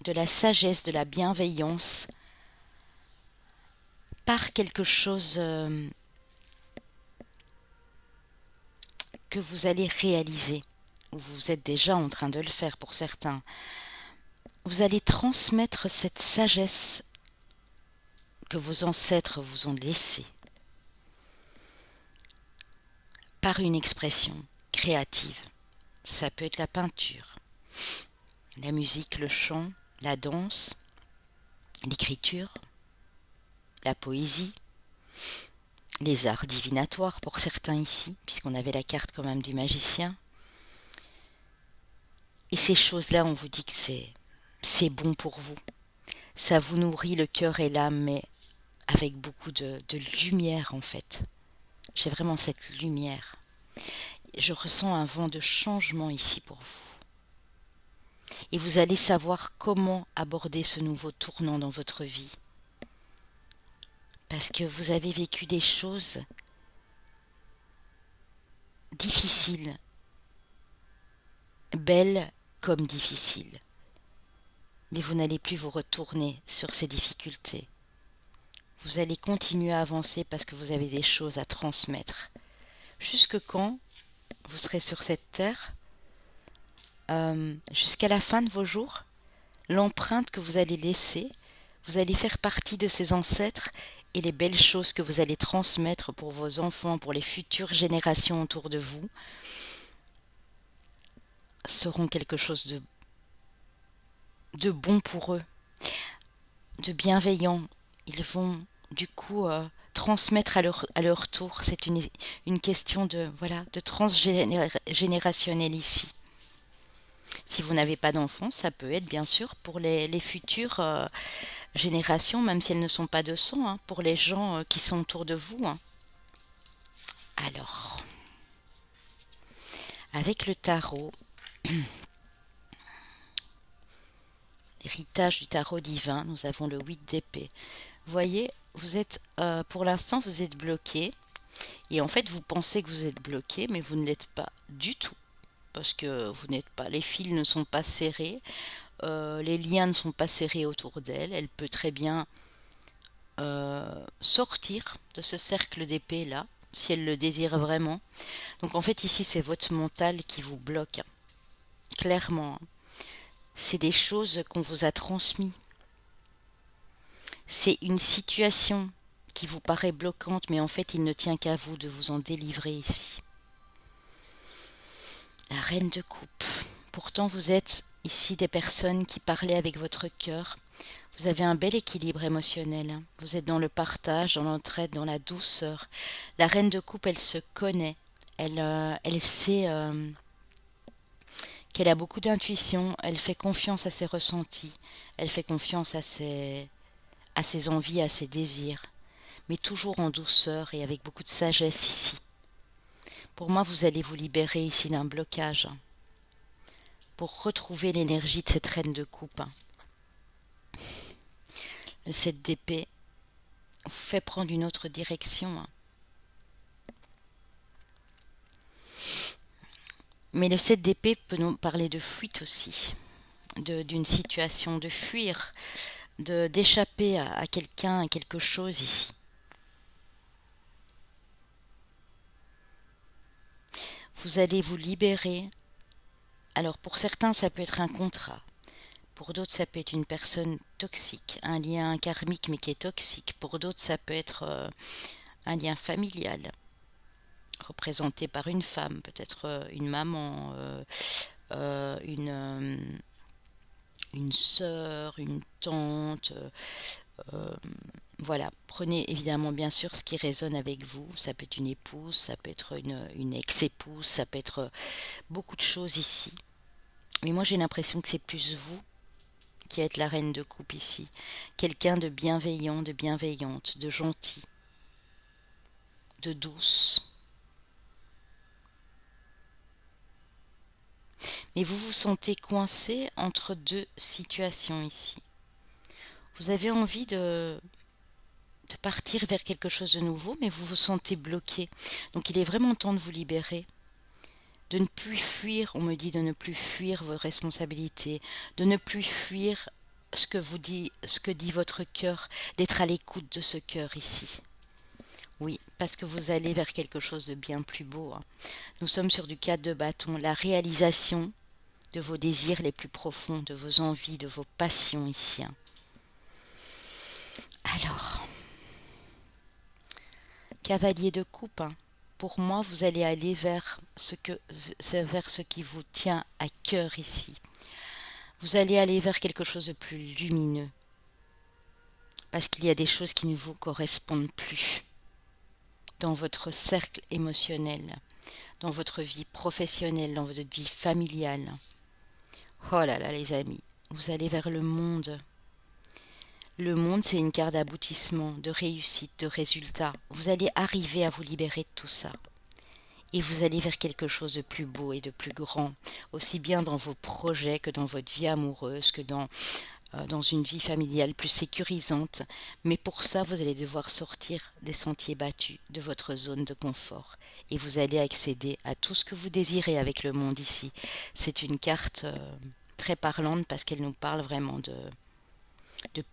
de la sagesse, de la bienveillance, par quelque chose que vous allez réaliser, ou vous êtes déjà en train de le faire pour certains. Vous allez transmettre cette sagesse que vos ancêtres vous ont laissée par une expression créative. Ça peut être la peinture, la musique, le chant, la danse, l'écriture, la poésie, les arts divinatoires pour certains ici, puisqu'on avait la carte quand même du magicien. Et ces choses-là, on vous dit que c'est bon pour vous. Ça vous nourrit le cœur et l'âme, mais avec beaucoup de lumière en fait. J'ai vraiment cette lumière. Je ressens un vent de changement ici pour vous. Et vous allez savoir comment aborder ce nouveau tournant dans votre vie. Parce que vous avez vécu des choses difficiles, belles comme difficiles. Mais vous n'allez plus vous retourner sur ces difficultés. Vous allez continuer à avancer parce que vous avez des choses à transmettre. Jusque quand vous serez sur cette terre, jusqu'à la fin de vos jours, l'empreinte que vous allez laisser, vous allez faire partie de ces ancêtres et les belles choses que vous allez transmettre pour vos enfants, pour les futures générations autour de vous, seront quelque chose de bon pour eux, de bienveillant. Ils vont du coup transmettre à leur tour. C'est une question de, voilà, de transgénérationnel ici. Si vous n'avez pas d'enfants, ça peut être bien sûr pour les futures générations, même si elles ne sont pas de sang, hein, pour les gens qui sont autour de vous, hein. Alors, avec le tarot, l'héritage du tarot divin, nous avons le 8 d'épée. Vous voyez, vous êtes, pour l'instant, vous êtes bloqué. Et en fait, vous pensez que vous êtes bloqué, mais vous ne l'êtes pas du tout. Parce que vous n'êtes pas, les fils ne sont pas serrés, les liens ne sont pas serrés autour d'elle. Elle peut très bien sortir de ce cercle d'épée là, si elle le désire vraiment. Donc en fait ici c'est votre mental qui vous bloque, clairement. C'est des choses qu'on vous a transmises. C'est une situation qui vous paraît bloquante, mais en fait il ne tient qu'à vous de vous en délivrer ici. La reine de coupe. Pourtant vous êtes ici des personnes qui parlaient avec votre cœur. Vous avez un bel équilibre émotionnel. Vous êtes dans le partage, dans l'entraide, dans la douceur. La reine de coupe, elle se connaît. Elle sait qu'elle a beaucoup d'intuition. Elle fait confiance à ses ressentis. Elle fait confiance à ses envies, à ses désirs. Mais toujours en douceur et avec beaucoup de sagesse ici. Pour moi, vous allez vous libérer ici d'un blocage pour retrouver l'énergie de cette reine de coupe. Le 7 d'épée vous fait prendre une autre direction. Mais le 7 d'épée peut nous parler de fuite aussi, d'une situation, de fuir, d'échapper à quelqu'un, à quelque chose ici. Vous allez vous libérer. Alors pour certains, ça peut être un contrat. Pour d'autres, ça peut être une personne toxique, un lien karmique mais qui est toxique. Pour d'autres, ça peut être un lien familial, représenté par une femme, peut-être une maman, une sœur, une tante. Voilà, prenez évidemment bien sûr ce qui résonne avec vous. Ça peut être une épouse, ça peut être une ex-épouse, ça peut être beaucoup de choses ici. Mais moi j'ai l'impression que c'est plus vous qui êtes la reine de coupe ici. Quelqu'un de bienveillant, de bienveillante, de gentil, de douce. Mais vous vous sentez coincé entre deux situations ici. Vous avez envie de partir vers quelque chose de nouveau, mais vous vous sentez bloqué. Donc il est vraiment temps de vous libérer, de ne plus fuir, on me dit de ne plus fuir vos responsabilités, de ne plus fuir ce que dit votre cœur, d'être à l'écoute de ce cœur ici. Oui, parce que vous allez vers quelque chose de bien plus beau. Nous sommes sur du 4 de bâton, la réalisation de vos désirs les plus profonds, de vos envies, de vos passions ici. Alors, cavalier de coupe, pour moi, vous allez aller vers ce qui vous tient à cœur ici. Vous allez aller vers quelque chose de plus lumineux, parce qu'il y a des choses qui ne vous correspondent plus dans votre cercle émotionnel, dans votre vie professionnelle, dans votre vie familiale. Oh là là les amis, vous allez vers le monde. Le monde, c'est une carte d'aboutissement, de réussite, de résultat. Vous allez arriver à vous libérer de tout ça. Et vous allez vers quelque chose de plus beau et de plus grand, aussi bien dans vos projets que dans votre vie amoureuse, que dans une vie familiale plus sécurisante. Mais pour ça, vous allez devoir sortir des sentiers battus, de votre zone de confort. Et vous allez accéder à tout ce que vous désirez avec le monde ici. C'est une carte très parlante parce qu'elle nous parle vraiment de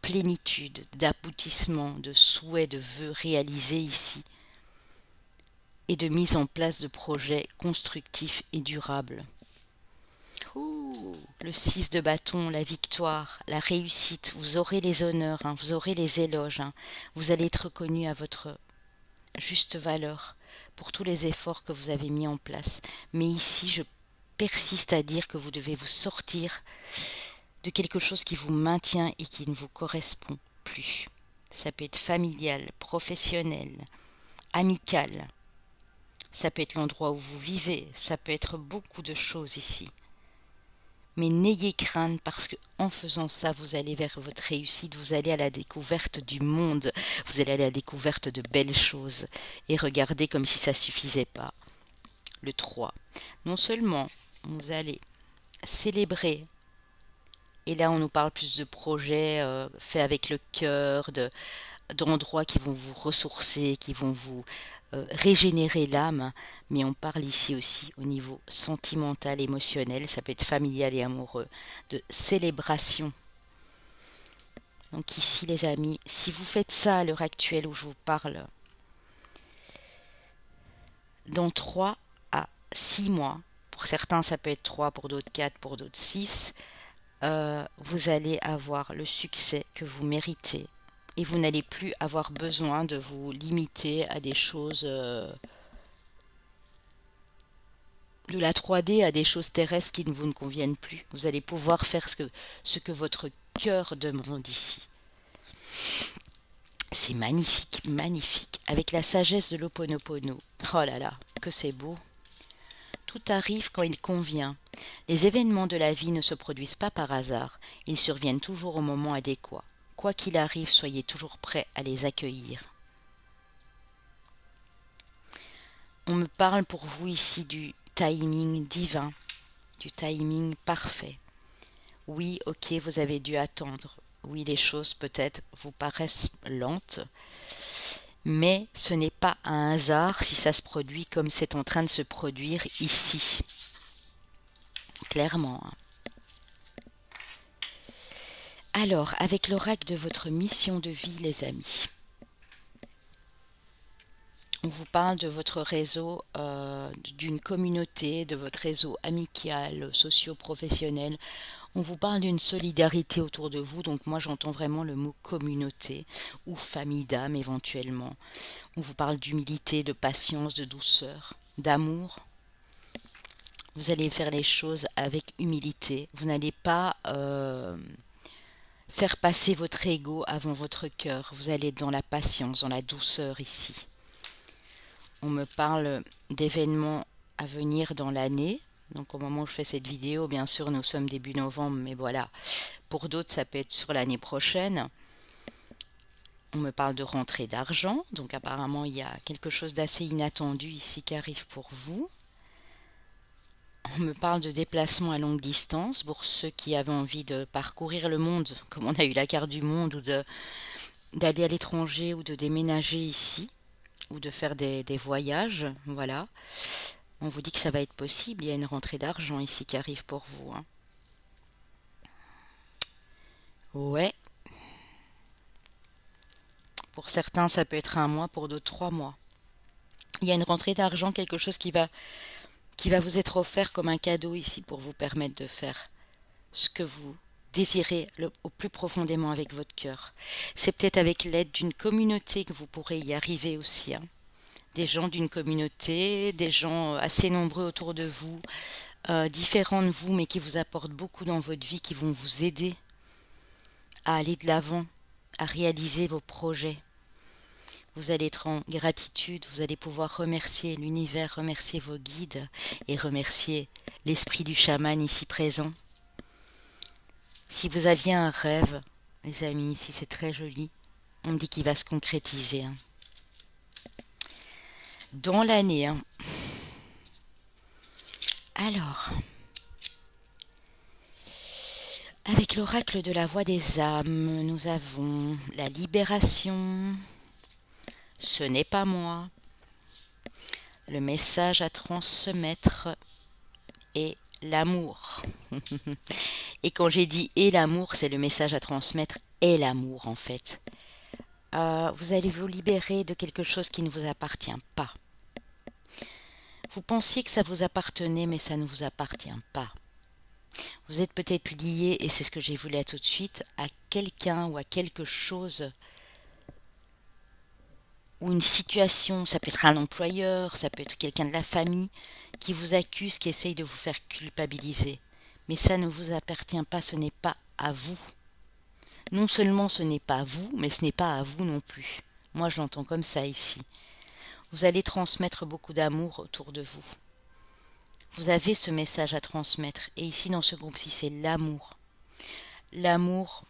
plénitude, d'aboutissement, de souhaits, de vœux réalisés ici. et de mise en place de projets constructifs et durables. Ouh, le 6 de bâton, la victoire, la réussite, vous aurez les honneurs, hein, vous aurez les éloges, hein, vous allez être reconnu à votre juste valeur pour tous les efforts que vous avez mis en place. Mais ici, je persiste à dire que vous devez vous sortir de quelque chose qui vous maintient et qui ne vous correspond plus. Ça peut être familial, professionnel, amical. Ça peut être l'endroit où vous vivez. Ça peut être beaucoup de choses ici. Mais n'ayez crainte parce que en faisant ça, vous allez vers votre réussite, vous allez à la découverte du monde, vous allez à la découverte de belles choses. Et regardez comme si ça ne suffisait pas. Le 3. Non seulement vous allez célébrer, et là on nous parle plus de projets faits avec le cœur, d'endroits qui vont vous ressourcer, qui vont vous régénérer l'âme, mais on parle ici aussi au niveau sentimental, émotionnel, ça peut être familial et amoureux, de célébration. Donc ici les amis, si vous faites ça à l'heure actuelle où je vous parle, dans 3 à 6 mois, pour certains ça peut être 3, pour d'autres 4, pour d'autres 6, vous allez avoir le succès que vous méritez et vous n'allez plus avoir besoin de vous limiter à des choses de la 3D, à des choses terrestres qui ne vous ne conviennent plus. Vous allez pouvoir faire ce que votre cœur demande ici. C'est magnifique, magnifique. Avec la sagesse de l'Ho'oponopono. Oh là là, que c'est beau. Tout arrive quand il convient. Les événements de la vie ne se produisent pas par hasard. Ils surviennent toujours au moment adéquat. Quoi qu'il arrive, soyez toujours prêts à les accueillir. On me parle pour vous ici du timing divin, du timing parfait. Oui, ok, vous avez dû attendre. Oui, les choses peut-être vous paraissent lentes, mais ce n'est pas un hasard si ça se produit comme c'est en train de se produire ici. Clairement. Alors, avec l'oracle de votre mission de vie, les amis, on vous parle de votre réseau, d'une communauté, de votre réseau amical, socio-professionnel. On vous parle d'une solidarité autour de vous, donc moi j'entends vraiment le mot communauté ou famille d'âme éventuellement. On vous parle d'humilité, de patience, de douceur, d'amour. Vous allez faire les choses avec humilité. Vous n'allez pas faire passer votre ego avant votre cœur. Vous allez être dans la patience, dans la douceur ici. On me parle d'événements à venir dans l'année. Donc au moment où je fais cette vidéo, bien sûr, nous sommes début novembre, mais voilà. Pour d'autres, ça peut être sur l'année prochaine. On me parle de rentrée d'argent. Donc apparemment, il y a quelque chose d'assez inattendu ici qui arrive pour vous. On me parle de déplacement à longue distance pour ceux qui avaient envie de parcourir le monde, comme on a eu la carte du monde, ou d'aller à l'étranger ou de déménager ici, ou de faire des voyages, voilà. On vous dit que ça va être possible, il y a une rentrée d'argent ici qui arrive pour vous. Hein. Ouais. Pour certains, ça peut être 1 mois, pour d'autres 3 mois. Il y a une rentrée d'argent, quelque chose qui va vous être offert comme un cadeau ici pour vous permettre de faire ce que vous désirez au plus profondément avec votre cœur. C'est peut-être avec l'aide d'une communauté que vous pourrez y arriver aussi. Hein. Des gens d'une communauté, des gens assez nombreux autour de vous, différents de vous, mais qui vous apportent beaucoup dans votre vie, qui vont vous aider à aller de l'avant, à réaliser vos projets. Vous allez être en gratitude, vous allez pouvoir remercier l'univers, remercier vos guides et remercier l'esprit du chaman ici présent. Si vous aviez un rêve, les amis, ici c'est très joli, on me dit qu'il va se concrétiser. Hein. Dans l'année. Hein. Alors, avec l'oracle de la voix des âmes, nous avons la libération, ce n'est pas moi, le message à transmettre et l'amour. Et quand j'ai dit et l'amour, c'est le message à transmettre et l'amour en fait. Vous allez vous libérer de quelque chose qui ne vous appartient pas. Vous pensiez que ça vous appartenait, mais ça ne vous appartient pas. Vous êtes peut-être lié, et c'est ce que j'ai voulu tout de suite, à quelqu'un ou à quelque chose ou une situation. Ça peut être un employeur, ça peut être quelqu'un de la famille qui vous accuse, qui essaye de vous faire culpabiliser. Mais ça ne vous appartient pas, ce n'est pas à vous. Non seulement ce n'est pas à vous, mais ce n'est pas à vous non plus. Moi, je l'entends comme ça ici. Vous allez transmettre beaucoup d'amour autour de vous. Vous avez ce message à transmettre. Et ici, dans ce groupe-ci, c'est l'amour. L'amour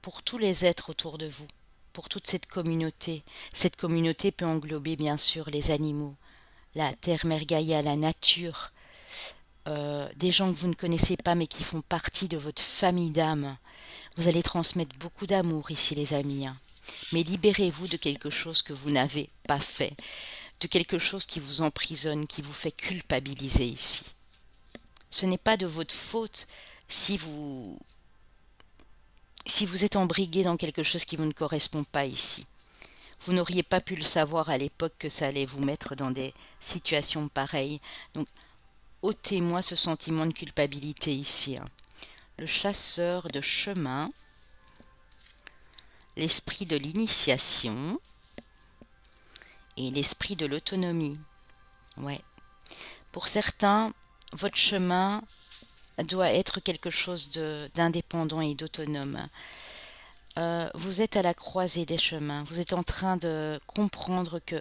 pour tous les êtres autour de vous, pour toute cette communauté. Cette communauté peut englober, bien sûr, les animaux, la terre, Mère Gaïa, la nature, des gens que vous ne connaissez pas, mais qui font partie de votre famille d'âme. Vous allez transmettre beaucoup d'amour ici, les amis. Mais libérez-vous de quelque chose que vous n'avez pas fait, de quelque chose qui vous emprisonne, qui vous fait culpabiliser ici. Ce n'est pas de votre faute si vous êtes embrigué dans quelque chose qui vous ne correspond pas ici. Vous n'auriez pas pu le savoir à l'époque que ça allait vous mettre dans des situations pareilles. Donc, ôtez-moi ce sentiment de culpabilité ici. Le chasseur de chemin, l'esprit de l'initiation et l'esprit de l'autonomie. Ouais. Pour certains, votre chemin doit être quelque chose d'indépendant et d'autonome. Vous êtes à la croisée des chemins. Vous êtes en train de comprendre que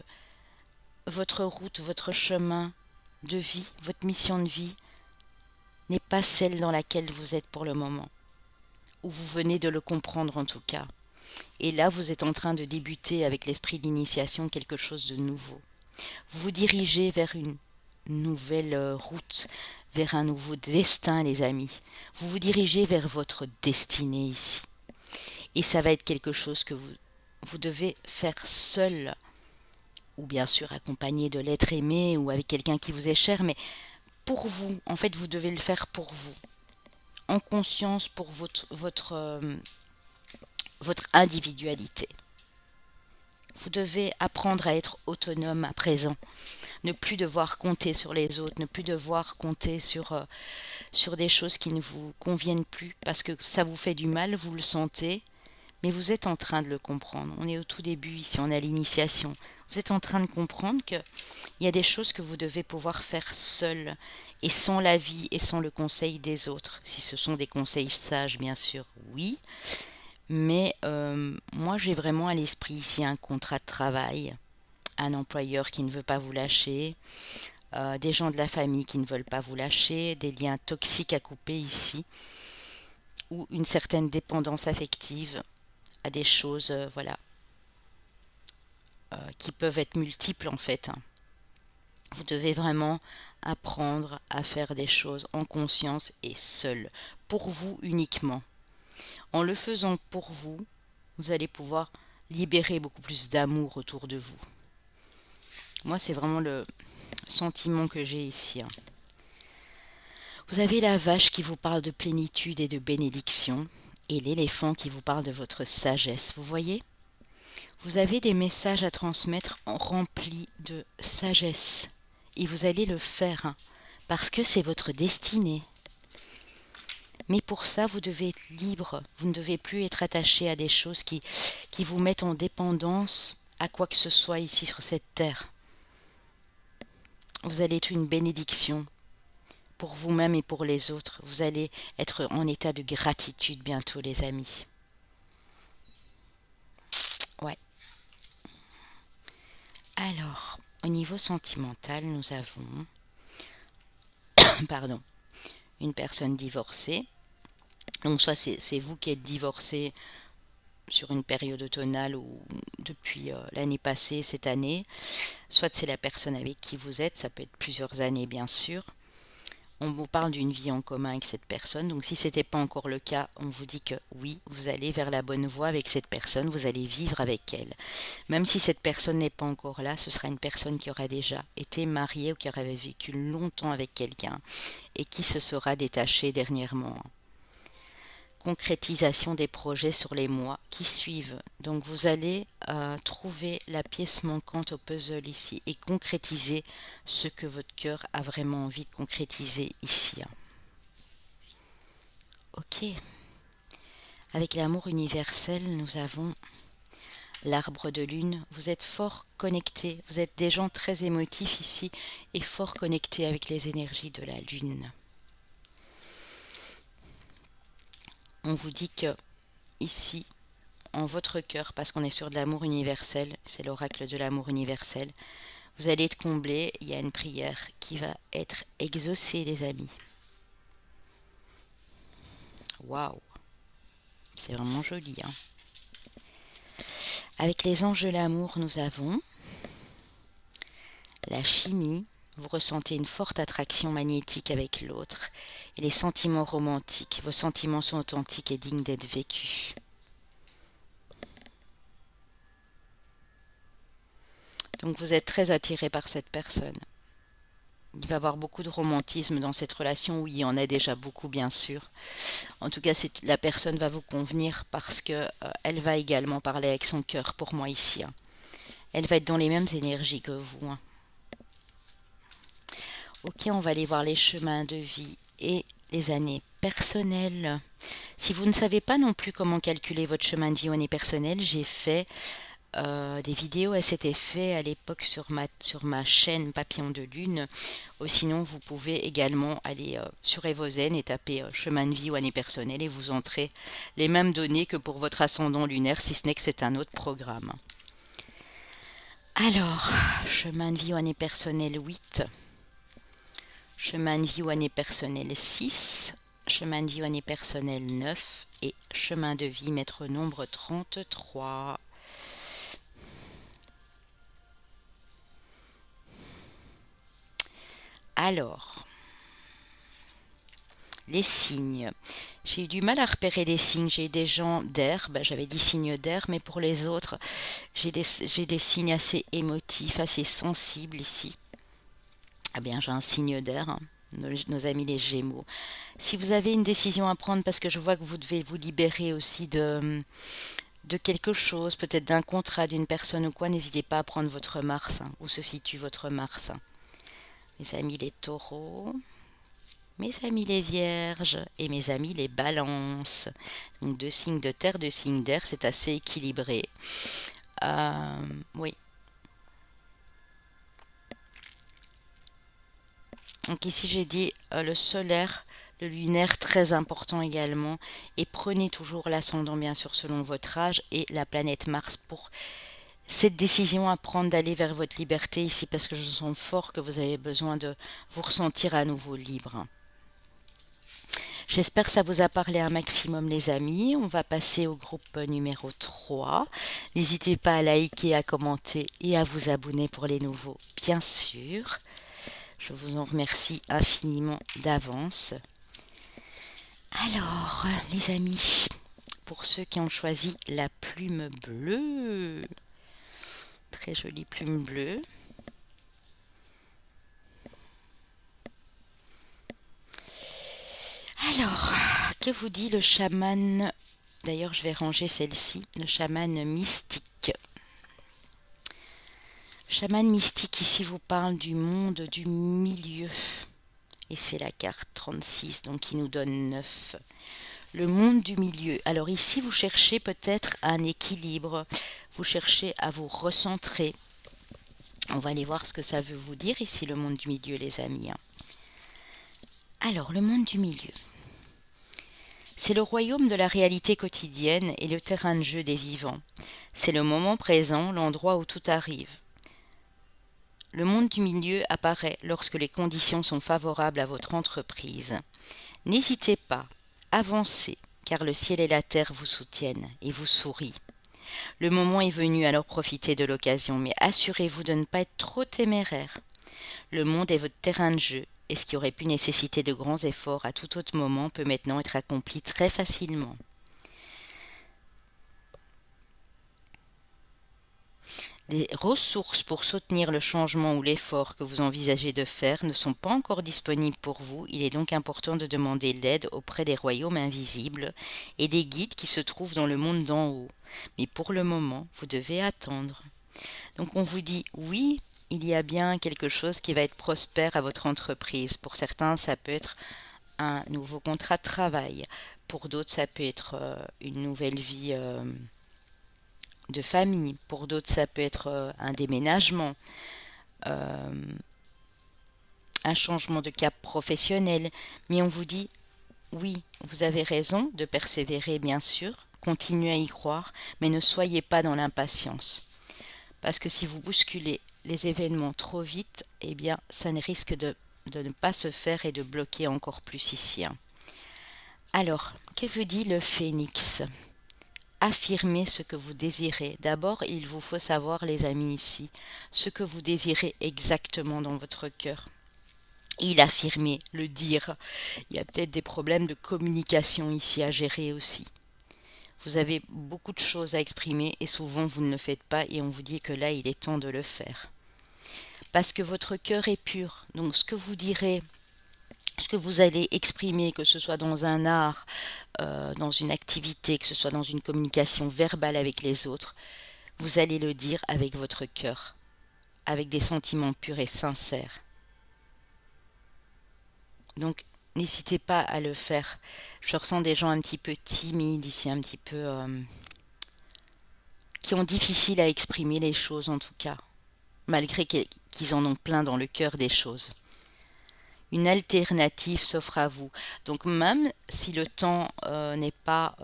votre route, votre chemin de vie, votre mission de vie n'est pas celle dans laquelle vous êtes pour le moment. Ou vous venez de le comprendre en tout cas. Et là, vous êtes en train de débuter avec l'esprit d'initiation quelque chose de nouveau. Vous vous dirigez vers une nouvelle route, vers un nouveau destin, les amis. Vous vous dirigez vers votre destinée ici. Et ça va être quelque chose que vous devez faire seul, ou bien sûr accompagné de l'être aimé, ou avec quelqu'un qui vous est cher, mais pour vous, en fait, vous devez le faire pour vous, en conscience pour votre individualité. Vous devez apprendre à être autonome à présent, ne plus devoir compter sur les autres, ne plus devoir compter sur des choses qui ne vous conviennent plus, parce que ça vous fait du mal, vous le sentez, mais vous êtes en train de le comprendre. On est au tout début ici, on est à l'initiation. Vous êtes en train de comprendre qu'il y a des choses que vous devez pouvoir faire seul, et sans l'avis et sans le conseil des autres. Si ce sont des conseils sages, bien sûr, oui. Mais moi, j'ai vraiment à l'esprit ici un contrat de travail, un employeur qui ne veut pas vous lâcher, des gens de la famille qui ne veulent pas vous lâcher, des liens toxiques à couper ici, ou une certaine dépendance affective à des choses, voilà, qui peuvent être multiples en fait. Vous devez vraiment apprendre à faire des choses en conscience et seul, pour vous uniquement. En le faisant pour vous, vous allez pouvoir libérer beaucoup plus d'amour autour de vous. Moi, c'est vraiment le sentiment que j'ai ici. Vous avez la vache qui vous parle de plénitude et de bénédiction, et l'éléphant qui vous parle de votre sagesse. Vous voyez ? Vous avez des messages à transmettre remplis de sagesse, et vous allez le faire, parce que c'est votre destinée. Mais pour ça, vous devez être libre, vous ne devez plus être attaché à des choses qui vous mettent en dépendance à quoi que ce soit ici sur cette terre. Vous allez être une bénédiction pour vous-même et pour les autres. Vous allez être en état de gratitude bientôt, les amis. Ouais. Alors, au niveau sentimental, nous avons pardon, une personne divorcée. Donc soit c'est vous qui êtes divorcé sur une période automnale ou depuis l'année passée, cette année, soit c'est la personne avec qui vous êtes, ça peut être plusieurs années bien sûr. On vous parle d'une vie en commun avec cette personne, donc si ce n'était pas encore le cas, on vous dit que oui, vous allez vers la bonne voie avec cette personne, vous allez vivre avec elle. Même si cette personne n'est pas encore là, ce sera une personne qui aura déjà été mariée ou qui aurait vécu longtemps avec quelqu'un et qui se sera détachée dernièrement. concrétisation des projets sur les mois qui suivent. Donc vous allez trouver la pièce manquante au puzzle ici et concrétiser ce que votre cœur a vraiment envie de concrétiser ici. Ok. Avec l'amour universel, nous avons l'arbre de lune. Vous êtes fort connectés, vous êtes des gens très émotifs ici et fort connectés avec les énergies de la lune. On vous dit que ici, en votre cœur, parce qu'on est sur de l'amour universel, c'est l'oracle de l'amour universel, vous allez être comblés, il y a une prière qui va être exaucée, les amis. Waouh, c'est vraiment joli, hein. Avec les anges de l'amour, nous avons la chimie. Vous ressentez une forte attraction magnétique avec l'autre et les sentiments romantiques. Vos sentiments sont authentiques et dignes d'être vécus. Donc vous êtes très attiré par cette personne. Il va y avoir beaucoup de romantisme dans cette relation, où il y en a déjà beaucoup, bien sûr. En tout cas, la personne va vous convenir parce que elle va également parler avec son cœur pour moi ici, hein. Elle va être dans les mêmes énergies que vous, hein. Ok, on va aller voir les chemins de vie et les années personnelles. Si vous ne savez pas non plus comment calculer votre chemin de vie ou année personnelle, j'ai fait des vidéos à cet effet à l'époque sur ma chaîne Papillon de Lune. Ou sinon, vous pouvez également aller sur Evozen et taper chemin de vie ou année personnelle et vous entrez les mêmes données que pour votre ascendant lunaire, si ce n'est que c'est un autre programme. Alors, chemin de vie ou année personnelle 8. Chemin de vie ou année personnelle 6, chemin de vie ou année personnelle 9 et chemin de vie maître nombre 33. Alors, les signes. J'ai eu du mal à repérer les signes. J'ai eu des gens d'air, j'avais 10 signes d'air, mais pour les autres, j'ai des signes assez émotifs, assez sensibles ici. Ah bien, j'ai un signe d'air, hein, nos amis les Gémeaux. Si vous avez une décision à prendre, parce que je vois que vous devez vous libérer aussi de quelque chose, peut-être d'un contrat, d'une personne ou quoi, n'hésitez pas à prendre votre Mars, hein, où se situe votre Mars. Mes amis les Taureaux, mes amis les Vierges et mes amis les Balances. Donc 2 signes de terre, 2 signes d'air, c'est assez équilibré. Oui. Donc ici j'ai dit le solaire, le lunaire très important également, et prenez toujours l'ascendant bien sûr selon votre âge et la planète Mars pour cette décision à prendre d'aller vers votre liberté ici, parce que je sens fort que vous avez besoin de vous ressentir à nouveau libre. J'espère que ça vous a parlé un maximum, les amis. On va passer au groupe numéro 3. N'hésitez pas à liker, à commenter et à vous abonner pour les nouveaux, bien sûr. Je vous en remercie infiniment d'avance. Alors, les amis, pour ceux qui ont choisi la plume bleue, très jolie plume bleue. Alors, que vous dit le chaman? D'ailleurs, je vais ranger celle-ci, le chaman mystique. Chaman mystique, ici, vous parle du monde du milieu. Et c'est la carte 36, donc qui nous donne 9. Le monde du milieu. Alors ici, vous cherchez peut-être un équilibre. Vous cherchez à vous recentrer. On va aller voir ce que ça veut vous dire ici, le monde du milieu, les amis. Alors, le monde du milieu. C'est le royaume de la réalité quotidienne et le terrain de jeu des vivants. C'est le moment présent, l'endroit où tout arrive. Le monde du milieu apparaît lorsque les conditions sont favorables à votre entreprise. N'hésitez pas, avancez, car le ciel et la terre vous soutiennent et vous sourient. Le moment est venu, alors profitez de l'occasion, mais assurez-vous de ne pas être trop téméraire. Le monde est votre terrain de jeu, et ce qui aurait pu nécessiter de grands efforts à tout autre moment peut maintenant être accompli très facilement. Les ressources pour soutenir le changement ou l'effort que vous envisagez de faire ne sont pas encore disponibles pour vous. Il est donc important de demander l'aide auprès des royaumes invisibles et des guides qui se trouvent dans le monde d'en haut. Mais pour le moment, vous devez attendre. Donc on vous dit oui, il y a bien quelque chose qui va être prospère à votre entreprise. Pour certains, ça peut être un nouveau contrat de travail. Pour d'autres, ça peut être une nouvelle vie de famille. Pour d'autres, ça peut être un déménagement, euh, un changement de cap professionnel. Mais on vous dit, oui, vous avez raison de persévérer, bien sûr, continuez à y croire, mais ne soyez pas dans l'impatience. Parce que si vous bousculez les événements trop vite, eh bien, ça ne risque de ne pas se faire et de bloquer encore plus ici, hein. Alors, que vous dit le phénix? Affirmez ce que vous désirez. D'abord, il vous faut savoir, les amis, ici, ce que vous désirez exactement dans votre cœur. Il affirmer, le dire. Il y a peut-être des problèmes de communication ici à gérer aussi. Vous avez beaucoup de choses à exprimer et souvent vous ne le faites pas et on vous dit que là, il est temps de le faire. Parce que votre cœur est pur. Donc, ce que vous direz, ce que vous allez exprimer, que ce soit dans un art, dans une activité, que ce soit dans une communication verbale avec les autres, vous allez le dire avec votre cœur, avec des sentiments purs et sincères. Donc, n'hésitez pas à le faire. Je ressens des gens un petit peu timides ici, un petit peu qui ont difficile à exprimer les choses en tout cas, malgré qu'ils en ont plein dans le cœur des choses. Une alternative s'offre à vous. Donc même si le temps n'est pas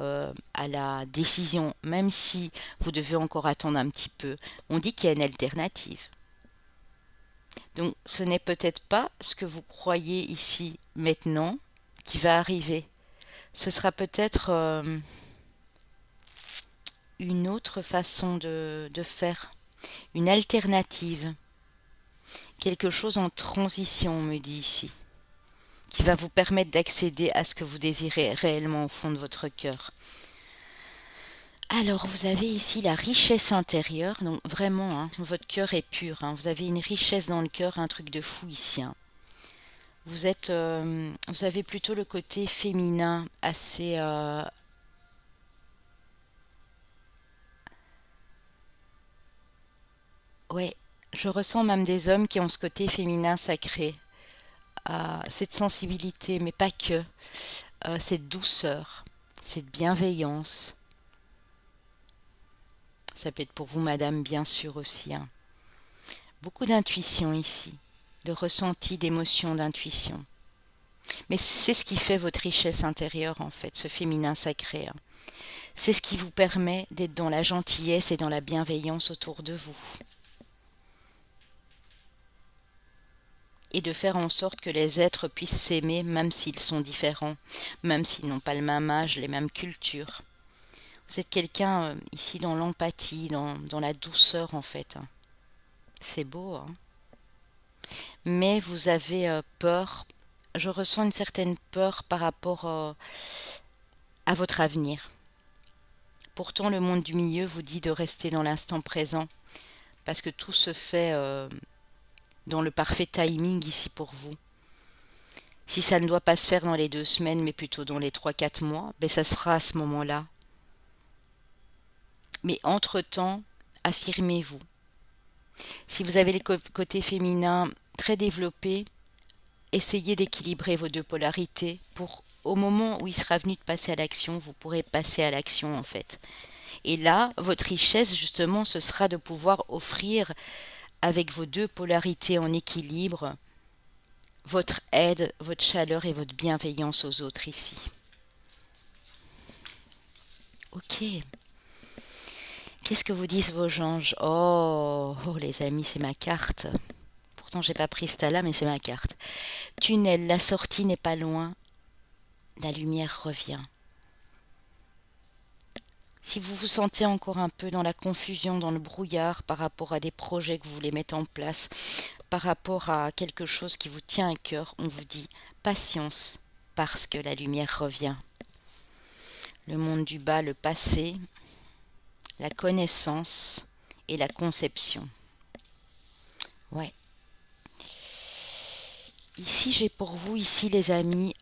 à la décision, même si vous devez encore attendre un petit peu, on dit qu'il y a une alternative. Donc ce n'est peut-être pas ce que vous croyez ici maintenant qui va arriver. Ce sera peut-être une autre façon de faire, une alternative, quelque chose en transition, on me dit ici, qui va vous permettre d'accéder à ce que vous désirez réellement au fond de votre cœur. Alors, vous avez ici la richesse intérieure, donc vraiment, hein, votre cœur est pur, hein, vous avez une richesse dans le cœur, un truc de fou ici, hein. Vous avez plutôt le côté féminin assez, ouais, je ressens même des hommes qui ont ce côté féminin sacré, cette sensibilité, mais pas que, cette douceur, cette bienveillance. Ça peut être pour vous, madame, bien sûr aussi, hein. Beaucoup d'intuition ici, de ressenti, d'émotion, d'intuition. Mais c'est ce qui fait votre richesse intérieure, en fait, ce féminin sacré, hein. C'est ce qui vous permet d'être dans la gentillesse et dans la bienveillance autour de vous. Et de faire en sorte que les êtres puissent s'aimer même s'ils sont différents, même s'ils n'ont pas le même âge, les mêmes cultures. Vous êtes quelqu'un ici dans l'empathie, dans la douceur en fait, hein. C'est beau, hein. Mais vous avez peur, je ressens une certaine peur par rapport à votre avenir. Pourtant, le monde du milieu vous dit de rester dans l'instant présent, parce que tout se fait dans le parfait timing ici pour vous. Si ça ne doit pas se faire dans les 2 semaines, mais plutôt dans les 3, 4 mois, ben ça se fera à ce moment-là. Mais entre-temps, affirmez-vous. Si vous avez le côté féminin très développé, essayez d'équilibrer vos deux polarités pour, au moment où il sera venu de passer à l'action, vous pourrez passer à l'action en fait. Et là, votre richesse justement, ce sera de pouvoir offrir avec vos deux polarités en équilibre votre aide, votre chaleur et votre bienveillance aux autres ici. Ok. Qu'est-ce que vous disent vos anges? Oh, les amis, c'est ma carte. Pourtant, j'ai pas pris ce tas-là, mais c'est ma carte. Tunnel, la sortie n'est pas loin. La lumière revient. Si vous vous sentez encore un peu dans la confusion, dans le brouillard par rapport à des projets que vous voulez mettre en place, par rapport à quelque chose qui vous tient à cœur, on vous dit patience, parce que la lumière revient. Le monde du bas, le passé, la connaissance et la conception. Ouais. Ici, j'ai pour vous, ici les amis,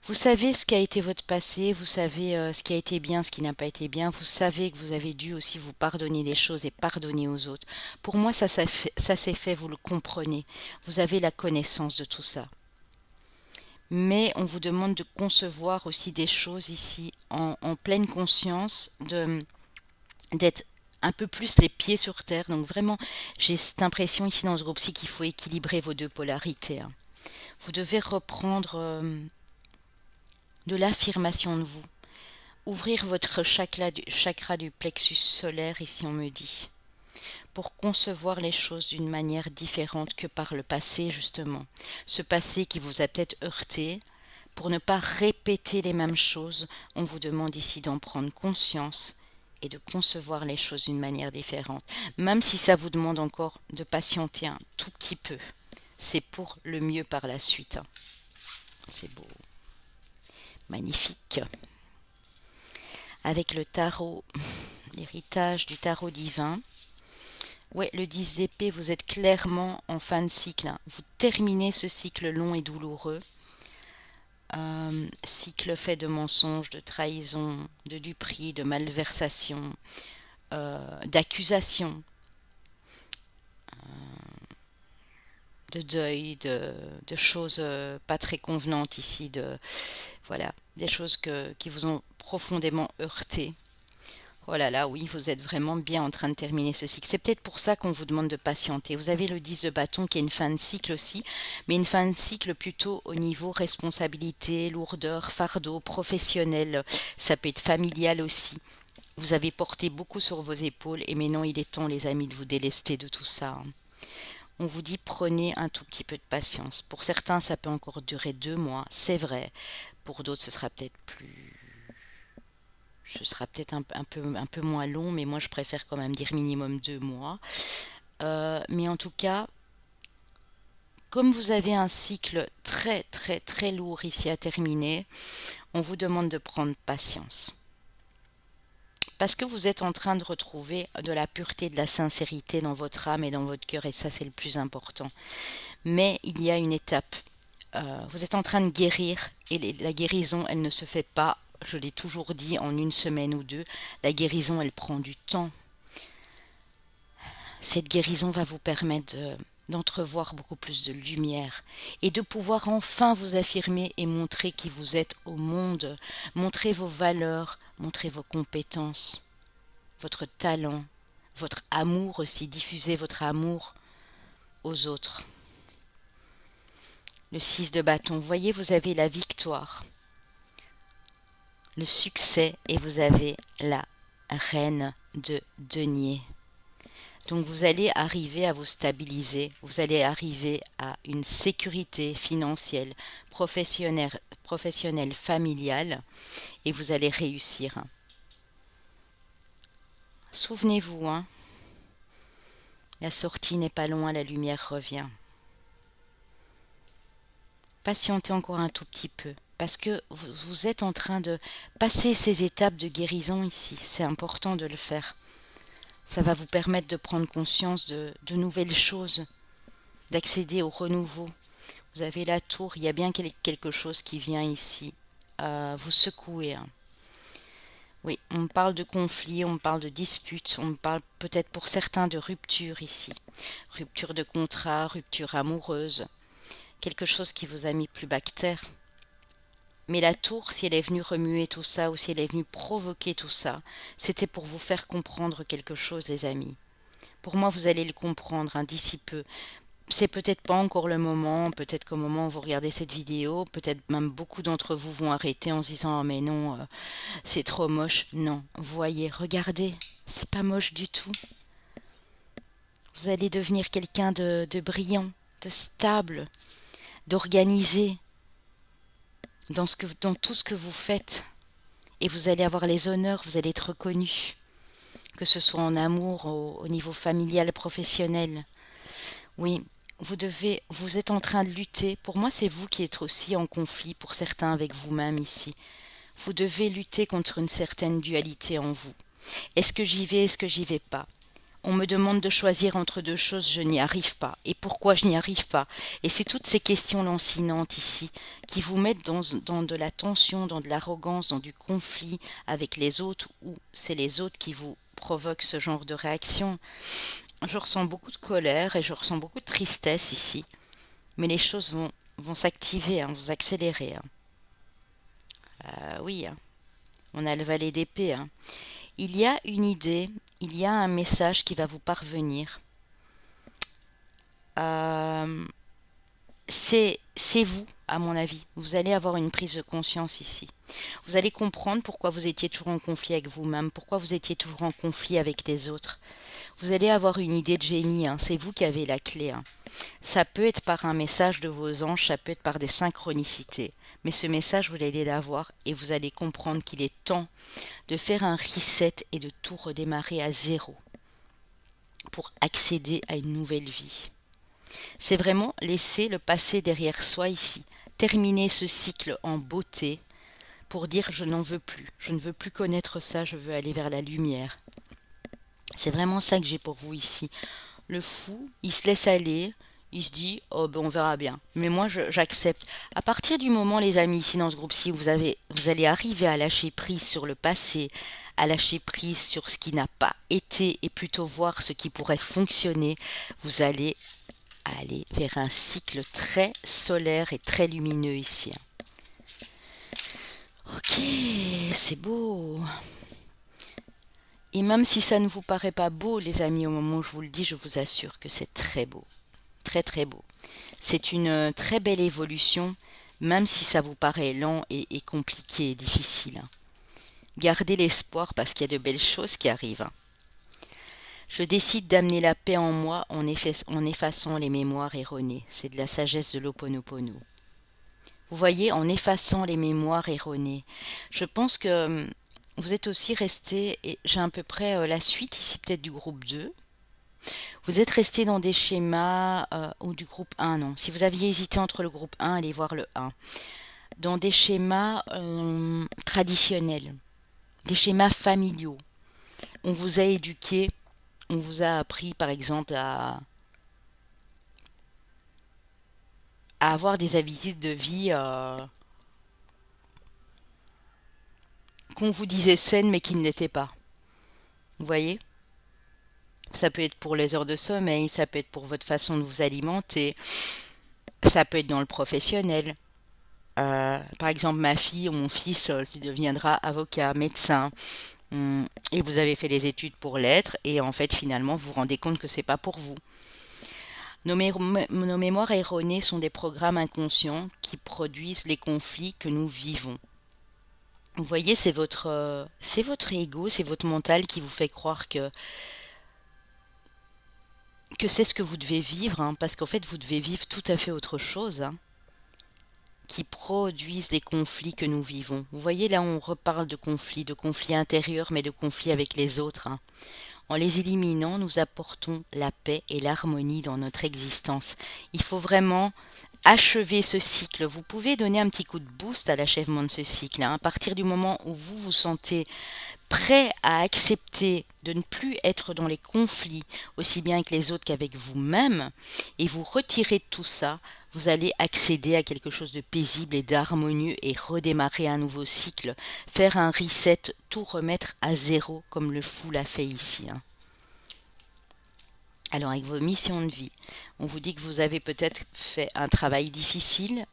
vous savez ce qu'a été votre passé, vous savez ce qui a été bien, ce qui n'a pas été bien, vous savez que vous avez dû aussi vous pardonner des choses et pardonner aux autres. Pour moi, ça s'est fait, vous le comprenez. Vous avez la connaissance de tout ça. Mais on vous demande de concevoir aussi des choses ici en pleine conscience, d'être un peu plus les pieds sur terre. Donc vraiment, j'ai cette impression ici dans ce groupe-ci qu'il faut équilibrer vos deux polarités, hein. Vous devez reprendre de l'affirmation de vous. Ouvrir votre chakra du plexus solaire, ici on me dit, pour concevoir les choses d'une manière différente que par le passé, justement. Ce passé qui vous a peut-être heurté, pour ne pas répéter les mêmes choses, on vous demande ici d'en prendre conscience et de concevoir les choses d'une manière différente. Même si ça vous demande encore de patienter un tout petit peu, c'est pour le mieux par la suite. C'est beau. Magnifique. Avec le tarot, l'héritage du tarot divin. Ouais, le 10 d'épée, vous êtes clairement en fin de cycle, hein. Vous terminez ce cycle long et douloureux. Cycle fait de mensonges, de trahison, de duperie, de malversation, d'accusations, de deuil, de choses pas très convenantes ici, voilà, des choses qui vous ont profondément heurté. Oh là là, oui, vous êtes vraiment bien en train de terminer ce cycle. C'est peut-être pour ça qu'on vous demande de patienter. Vous avez le 10 de bâton qui est une fin de cycle aussi, mais une fin de cycle plutôt au niveau responsabilité, lourdeur, fardeau, professionnel. Ça peut être familial aussi. Vous avez porté beaucoup sur vos épaules et maintenant il est temps, les amis, de vous délester de tout ça, hein. On vous dit prenez un tout petit peu de patience. Pour certains, ça peut encore durer 2 mois, c'est vrai. Pour d'autres, ce sera peut-être un peu moins long, mais moi je préfère quand même dire minimum 2 mois. Mais en tout cas, comme vous avez un cycle très très très lourd ici à terminer, on vous demande de prendre patience. Parce que vous êtes en train de retrouver de la pureté, de la sincérité dans votre âme et dans votre cœur, et ça c'est le plus important. Mais il y a une étape. Vous êtes en train de guérir, et la guérison, elle ne se fait pas, je l'ai toujours dit, en 1 semaine ou 2. La guérison, elle prend du temps. Cette guérison va vous permettre d'entrevoir beaucoup plus de lumière et de pouvoir enfin vous affirmer et montrer qui vous êtes au monde, montrer vos valeurs, montrer vos compétences, votre talent, votre amour aussi, diffuser votre amour aux autres. Le 6 de bâton, vous voyez, vous avez la victoire, le succès et vous avez la reine de denier. Donc vous allez arriver à vous stabiliser, vous allez arriver à une sécurité financière, professionnelle, familiale, et vous allez réussir. Souvenez-vous, hein, la sortie n'est pas loin, la lumière revient. Patientez encore un tout petit peu, parce que vous êtes en train de passer ces étapes de guérison ici, c'est important de le faire. Ça va vous permettre de prendre conscience de nouvelles choses, d'accéder au renouveau. Vous avez la tour, il y a bien quelque chose qui vient ici vous secouer, hein. Oui, on parle de conflit, on parle de dispute, on parle peut-être pour certains de rupture ici. Rupture de contrat, rupture amoureuse, quelque chose qui vous a mis plus bas que terre. Mais la tour, si elle est venue remuer tout ça ou si elle est venue provoquer tout ça, c'était pour vous faire comprendre quelque chose, les amis. Pour moi, vous allez le comprendre, hein, d'ici peu. C'est peut-être pas encore le moment, peut-être qu'au moment où vous regardez cette vidéo, peut-être même beaucoup d'entre vous vont arrêter en se disant « Oh mais non, c'est trop moche ». Non, voyez, regardez, c'est pas moche du tout. Vous allez devenir quelqu'un de brillant, de stable, d'organisé dans tout ce que vous faites. Et vous allez avoir les honneurs, vous allez être reconnu, que ce soit en amour, au niveau familial, professionnel. Oui, vous êtes en train de lutter. Pour moi, c'est vous qui êtes aussi en conflit pour certains avec vous-même ici. Vous devez lutter contre une certaine dualité en vous. Est-ce que j'y vais, est-ce que j'y vais pas? On me demande de choisir entre deux choses, je n'y arrive pas. Et pourquoi je n'y arrive pas? Et c'est toutes ces questions lancinantes ici qui vous mettent dans de la tension, dans de l'arrogance, dans du conflit avec les autres, ou c'est les autres qui vous provoquent ce genre de réaction. Je ressens beaucoup de colère et je ressens beaucoup de tristesse ici. Mais les choses vont s'activer, hein, vont accélérer. Hein. Oui, hein. On a le valet d'épée. Hein. Il y a une idée, il y a un message qui va vous parvenir. Euh, c'est vous, à mon avis. Vous allez avoir une prise de conscience ici. Vous allez comprendre pourquoi vous étiez toujours en conflit avec vous-même, pourquoi vous étiez toujours en conflit avec les autres. Vous allez avoir une idée de génie, hein. C'est vous qui avez la clé. Hein. Ça peut être par un message de vos anges, ça peut être par des synchronicités. Mais ce message, vous allez l'avoir et vous allez comprendre qu'il est temps de faire un reset et de tout redémarrer à zéro pour accéder à une nouvelle vie. C'est vraiment laisser le passé derrière soi ici, terminer ce cycle en beauté pour dire je n'en veux plus, je ne veux plus connaître ça, je veux aller vers la lumière. C'est vraiment ça que j'ai pour vous ici. Le fou, il se laisse aller, il se dit oh ben on verra bien. Mais moi j'accepte. À partir du moment, les amis, ici dans ce groupe-ci, vous allez arriver à lâcher prise sur le passé, à lâcher prise sur ce qui n'a pas été et plutôt voir ce qui pourrait fonctionner, vous allez aller vers un cycle très solaire et très lumineux ici. Ok, c'est beau. Et même si ça ne vous paraît pas beau, les amis, au moment où je vous le dis, je vous assure que c'est très beau. Très très beau. C'est une très belle évolution, même si ça vous paraît lent et compliqué et difficile. Gardez l'espoir parce qu'il y a de belles choses qui arrivent. Je décide d'amener la paix en moi en effaçant les mémoires erronées. C'est de la sagesse de l'Ho'oponopono. Vous voyez, en effaçant les mémoires erronées. Je pense que vous êtes aussi resté, et j'ai à peu près la suite ici peut-être du groupe 2. Vous êtes resté dans des schémas, ou du groupe 1, non. Si vous aviez hésité entre le groupe 1, allez voir le 1. Dans des schémas traditionnels, des schémas familiaux. On vous a éduqué, on vous a appris par exemple à avoir des habitudes de vie qu'on vous disait saines mais qui ne l'étaient pas. Vous voyez? Ça peut être pour les heures de sommeil, ça peut être pour votre façon de vous alimenter, ça peut être dans le professionnel. Par exemple, ma fille ou mon fils qui deviendra avocat, médecin, et vous avez fait les études pour l'être, et en fait, finalement, vous vous rendez compte que c'est pas pour vous. Nos mémoires erronées sont des programmes inconscients qui produisent les conflits que nous vivons. Vous voyez, c'est votre ego, c'est votre mental qui vous fait croire que c'est ce que vous devez vivre, hein, parce qu'en fait, vous devez vivre tout à fait autre chose, hein, qui produisent les conflits que nous vivons. Vous voyez, là, on reparle de conflits intérieurs, mais de conflits avec les autres. Hein. En les éliminant, nous apportons la paix et l'harmonie dans notre existence. Il faut vraiment achever ce cycle. Vous pouvez donner un petit coup de boost à l'achèvement de ce cycle. Hein. À partir du moment où vous vous sentez prêt à accepter de ne plus être dans les conflits, aussi bien avec les autres qu'avec vous-même, et vous retirez de tout ça, vous allez accéder à quelque chose de paisible et d'harmonieux et redémarrer un nouveau cycle, faire un reset, tout remettre à zéro comme le fou l'a fait ici. Hein. Alors avec vos missions de vie, on vous dit que vous avez peut-être fait un travail difficile,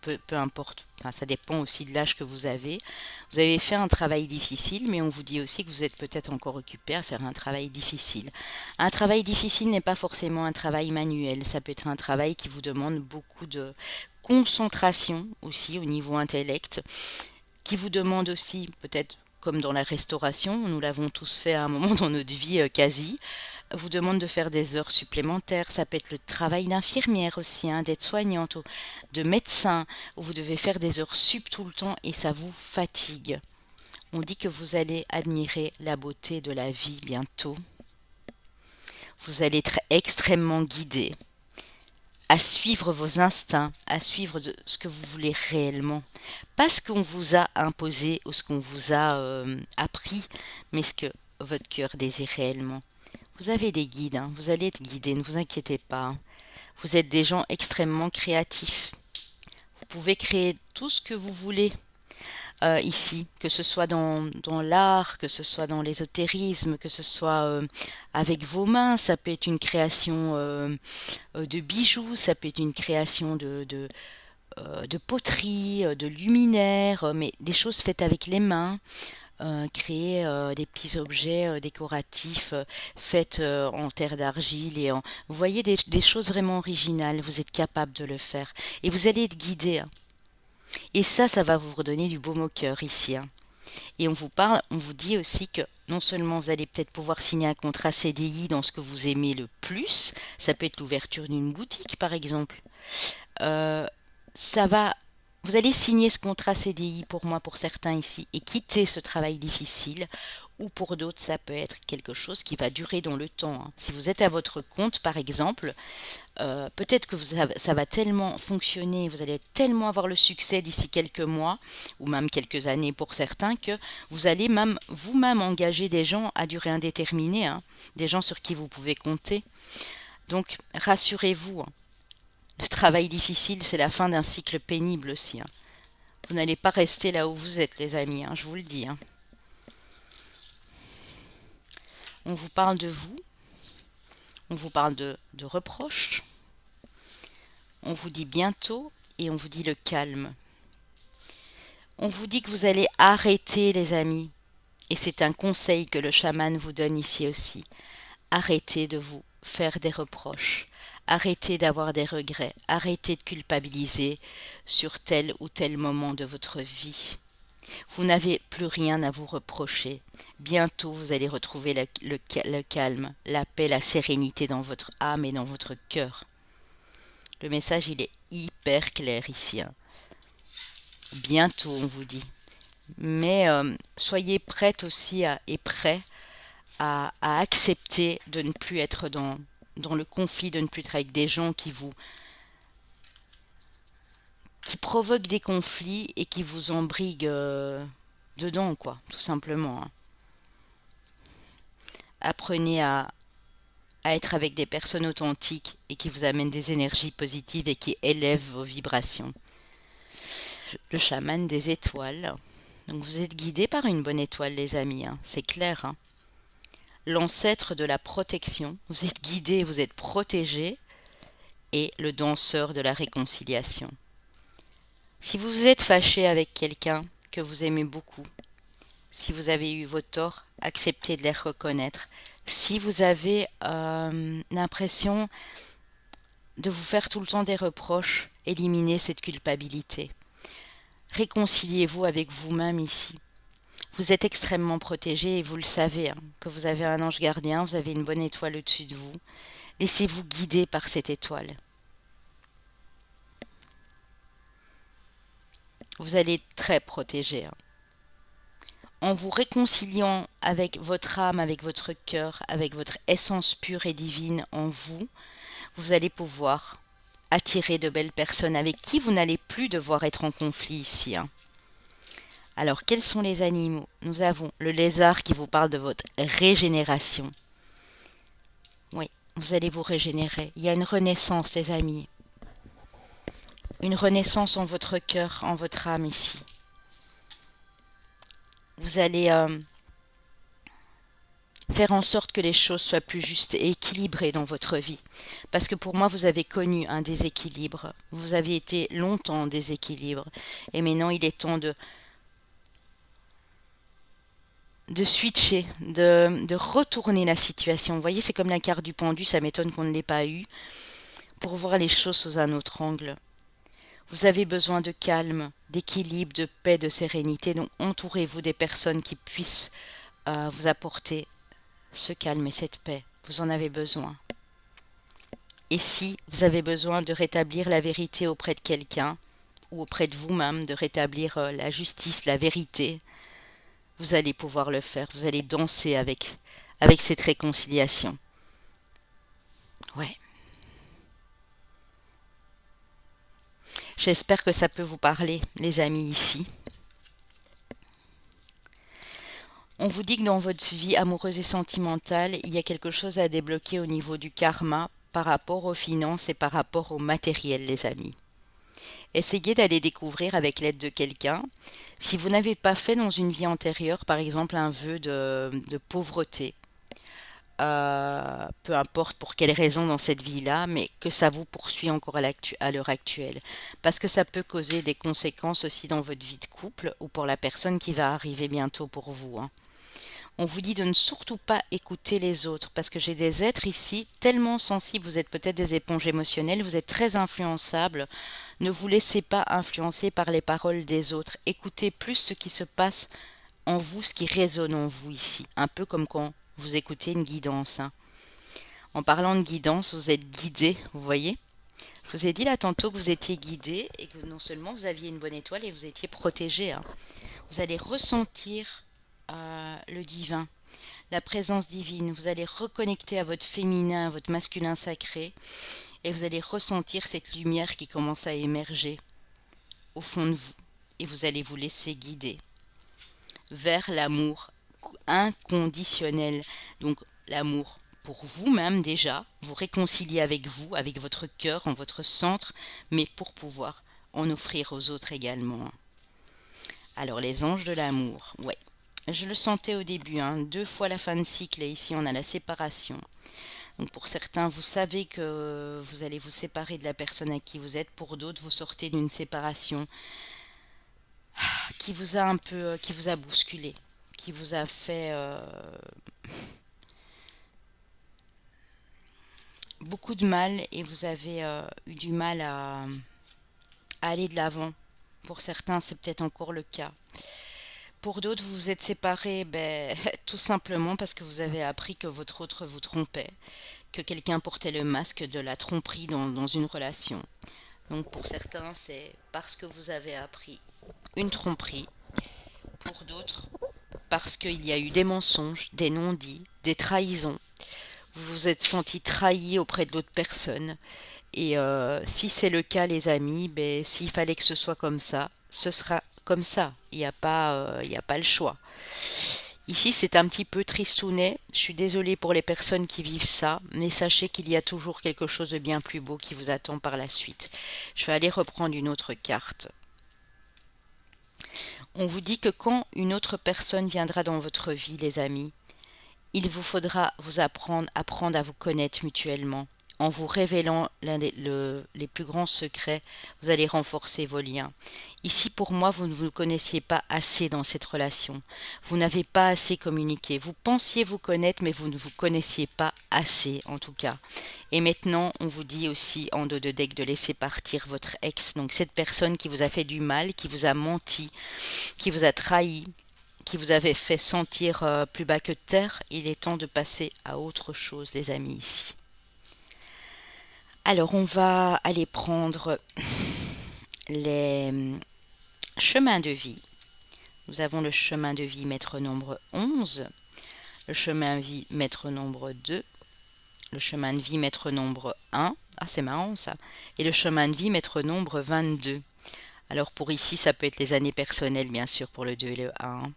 peu importe, enfin, ça dépend aussi de l'âge que vous avez. Vous avez fait un travail difficile, mais on vous dit aussi que vous êtes peut-être encore occupé à faire un travail difficile. Un travail difficile n'est pas forcément un travail manuel, ça peut être un travail qui vous demande beaucoup de concentration aussi au niveau intellect, qui vous demande aussi peut-être comme dans la restauration, nous l'avons tous fait à un moment dans notre vie quasi, vous demande de faire des heures supplémentaires. Ça peut être le travail d'infirmière aussi, hein, d'aide-soignante, ou de médecin, où vous devez faire des heures sup tout le temps et ça vous fatigue. On dit que vous allez admirer la beauté de la vie bientôt. Vous allez être extrêmement guidé. à suivre vos instincts, à suivre ce que vous voulez réellement. Pas ce qu'on vous a imposé ou ce qu'on vous a appris, mais ce que votre cœur désire réellement. Vous avez des guides, hein, vous allez être guidés, ne vous inquiétez pas, hein. Vous êtes des gens extrêmement créatifs. Vous pouvez créer tout ce que vous voulez ici, que ce soit dans l'art, que ce soit dans l'ésotérisme, que ce soit avec vos mains. Ça peut être une création de bijoux, ça peut être une création de poterie, de luminaires, mais des choses faites avec les mains. Créer des petits objets décoratifs faits en terre d'argile et en... Vous voyez des choses vraiment originales, vous êtes capable de le faire. Et vous allez être guidé, hein. Et ça va vous redonner du baume au cœur ici, hein. Et on vous parle, on vous dit aussi que non seulement vous allez peut-être pouvoir signer un contrat CDI dans ce que vous aimez le plus, ça peut être l'ouverture d'une boutique par exemple. Euh, ça va, vous allez signer ce contrat CDI pour moi, pour certains ici, et quitter ce travail difficile, ou pour d'autres, ça peut être quelque chose qui va durer dans le temps, hein. Si vous êtes à votre compte, par exemple, peut-être que ça va tellement fonctionner, vous allez tellement avoir le succès d'ici quelques mois, ou même quelques années pour certains, que vous allez même vous-même engager des gens à durée indéterminée, hein, des gens sur qui vous pouvez compter. Donc, rassurez-vous, hein, le travail difficile, c'est la fin d'un cycle pénible aussi, hein. Vous n'allez pas rester là où vous êtes, les amis, hein, je vous le dis, hein. On vous parle de vous, on vous parle de reproches, on vous dit bientôt et on vous dit le calme. On vous dit que vous allez arrêter, les amis, et c'est un conseil que le chaman vous donne ici aussi. Arrêtez de vous faire des reproches, arrêtez d'avoir des regrets, arrêtez de culpabiliser sur tel ou tel moment de votre vie. Vous n'avez plus rien à vous reprocher. Bientôt, vous allez retrouver le calme, la paix, la sérénité dans votre âme et dans votre cœur. Le message, il est hyper clair ici, hein. Bientôt, on vous dit. Mais soyez prête aussi et prêt à accepter de ne plus être dans le conflit, de ne plus être avec des gens qui provoquent des conflits et qui vous embriguent dedans, quoi, tout simplement, hein. Apprenez à être avec des personnes authentiques et qui vous amènent des énergies positives et qui élèvent vos vibrations. Le chaman des étoiles. Donc vous êtes guidé par une bonne étoile, les amis, hein, c'est clair, hein. L'ancêtre de la protection. Vous êtes guidé, vous êtes protégé. Et le danseur de la réconciliation. Si vous vous êtes fâché avec quelqu'un que vous aimez beaucoup, si vous avez eu vos torts, acceptez de les reconnaître. Si vous avez l'impression de vous faire tout le temps des reproches, éliminez cette culpabilité. Réconciliez-vous avec vous-même ici. Vous êtes extrêmement protégé et vous le savez, hein, que vous avez un ange gardien, vous avez une bonne étoile au-dessus de vous. Laissez-vous guider par cette étoile. Vous allez être très protégé, hein. En vous réconciliant avec votre âme, avec votre cœur, avec votre essence pure et divine en vous, vous allez pouvoir attirer de belles personnes avec qui vous n'allez plus devoir être en conflit ici, hein. Alors, quels sont les animaux? Nous avons le lézard qui vous parle de votre régénération. Oui, vous allez vous régénérer. Il y a une renaissance, les amis. Une renaissance en votre cœur, en votre âme ici. Vous allez faire en sorte que les choses soient plus justes et équilibrées dans votre vie. Parce que pour moi, vous avez connu un déséquilibre. Vous avez été longtemps en déséquilibre. Et maintenant, il est temps de switcher, de retourner la situation. Vous voyez, c'est comme la carte du pendu, ça m'étonne qu'on ne l'ait pas eu, pour voir les choses sous un autre angle. Vous avez besoin de calme, d'équilibre, de paix, de sérénité. Donc entourez-vous des personnes qui puissent vous apporter ce calme et cette paix. Vous en avez besoin. Et si vous avez besoin de rétablir la vérité auprès de quelqu'un, ou auprès de vous-même, de rétablir la justice, la vérité, vous allez pouvoir le faire. Vous allez danser avec cette réconciliation. Ouais. J'espère que ça peut vous parler, les amis, ici. On vous dit que dans votre vie amoureuse et sentimentale, il y a quelque chose à débloquer au niveau du karma par rapport aux finances et par rapport au matériel, les amis. Essayez d'aller découvrir avec l'aide de quelqu'un. Si vous n'avez pas fait dans une vie antérieure, par exemple, un vœu de pauvreté, peu importe pour quelle raison dans cette vie-là, mais que ça vous poursuit encore à l'heure actuelle. Parce que ça peut causer des conséquences aussi dans votre vie de couple ou pour la personne qui va arriver bientôt pour vous, hein. On vous dit de ne surtout pas écouter les autres parce que j'ai des êtres ici tellement sensibles, vous êtes peut-être des éponges émotionnelles, vous êtes très influençables. Ne vous laissez pas influencer par les paroles des autres. Écoutez plus ce qui se passe en vous, ce qui résonne en vous ici. Un peu comme quand vous écoutez une guidance, hein. En parlant de guidance, vous êtes guidé, vous voyez? Je vous ai dit là tantôt que vous étiez guidé et que non seulement vous aviez une bonne étoile et vous étiez protégé, hein. Vous allez ressentir le divin, la présence divine. Vous allez reconnecter à votre féminin, à votre masculin sacré et vous allez ressentir cette lumière qui commence à émerger au fond de vous et vous allez vous laisser guider vers l'amour inconditionnel. Donc l'amour pour vous-même déjà, vous réconcilier avec vous, avec votre cœur, en votre centre, mais pour pouvoir en offrir aux autres également. Alors les anges de l'amour, ouais. Je le sentais au début, hein, 2 fois la fin de cycle et ici on a la séparation. Donc pour certains, vous savez que vous allez vous séparer de la personne à qui vous êtes. Pour d'autres, vous sortez d'une séparation qui vous a un peu, qui vous a bousculé, qui vous a fait beaucoup de mal et vous avez eu du mal à aller de l'avant. Pour certains, c'est peut-être encore le cas. Pour d'autres, vous vous êtes séparés tout simplement parce que vous avez appris que votre autre vous trompait, que quelqu'un portait le masque de la tromperie dans une relation. Donc pour certains, c'est parce que vous avez appris une tromperie. Pour d'autres, parce qu'il y a eu des mensonges, des non-dits, des trahisons. Vous vous êtes senti trahi auprès de l'autre personne. Et si c'est le cas, les amis, s'il fallait que ce soit comme ça, ce sera comme ça. Il n'y a pas, il y a pas le choix. Ici, c'est un petit peu tristounet. Je suis désolée pour les personnes qui vivent ça, mais sachez qu'il y a toujours quelque chose de bien plus beau qui vous attend par la suite. Je vais aller reprendre une autre carte. On vous dit que quand une autre personne viendra dans votre vie, les amis, il vous faudra vous apprendre à vous connaître mutuellement. En vous révélant les plus grands secrets, vous allez renforcer vos liens. Ici, pour moi, vous ne vous connaissiez pas assez dans cette relation. Vous n'avez pas assez communiqué. Vous pensiez vous connaître, mais vous ne vous connaissiez pas assez, en tout cas. Et maintenant, on vous dit aussi en dos de deck de laisser partir votre ex. Donc, cette personne qui vous a fait du mal, qui vous a menti, qui vous a trahi, qui vous avait fait sentir plus bas que terre, il est temps de passer à autre chose, les amis, ici. Alors, on va aller prendre les chemins de vie. Nous avons le chemin de vie maître nombre 11, le chemin de vie maître nombre 2, le chemin de vie maître nombre 1, ah c'est marrant ça, et le chemin de vie maître nombre 22. Alors pour ici, ça peut être les années personnelles, bien sûr, pour le 2 et le 1.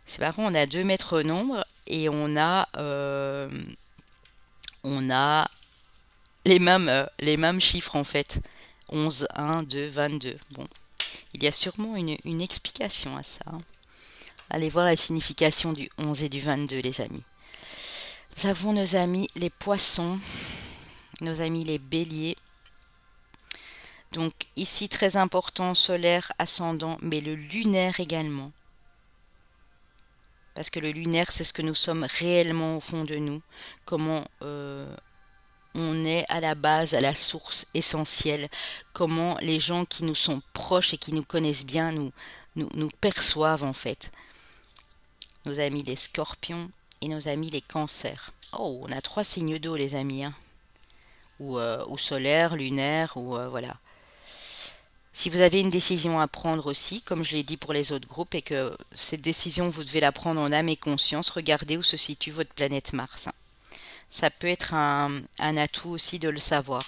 C'est marrant, on a 2 maîtres nombres et on a les mêmes chiffres en fait. 11, 1, 2, 22. Bon, il y a sûrement une explication à ça. Allez voir la signification du 11 et du 22, les amis. Nous avons nos amis les poissons, nos amis les béliers. Donc ici, très important, solaire, ascendant, mais le lunaire également. Parce que le lunaire, c'est ce que nous sommes réellement au fond de nous. Comment on est à la base, à la source essentielle. Comment les gens qui nous sont proches et qui nous connaissent bien nous perçoivent en fait. Nos amis les scorpions et nos amis les cancers. Oh, on a 3 signes d'eau les amis, hein. Ou solaire, lunaire, ou voilà. Si vous avez une décision à prendre aussi, comme je l'ai dit pour les autres groupes, et que cette décision, vous devez la prendre en âme et conscience, regardez où se situe votre planète Mars. Ça peut être un atout aussi de le savoir.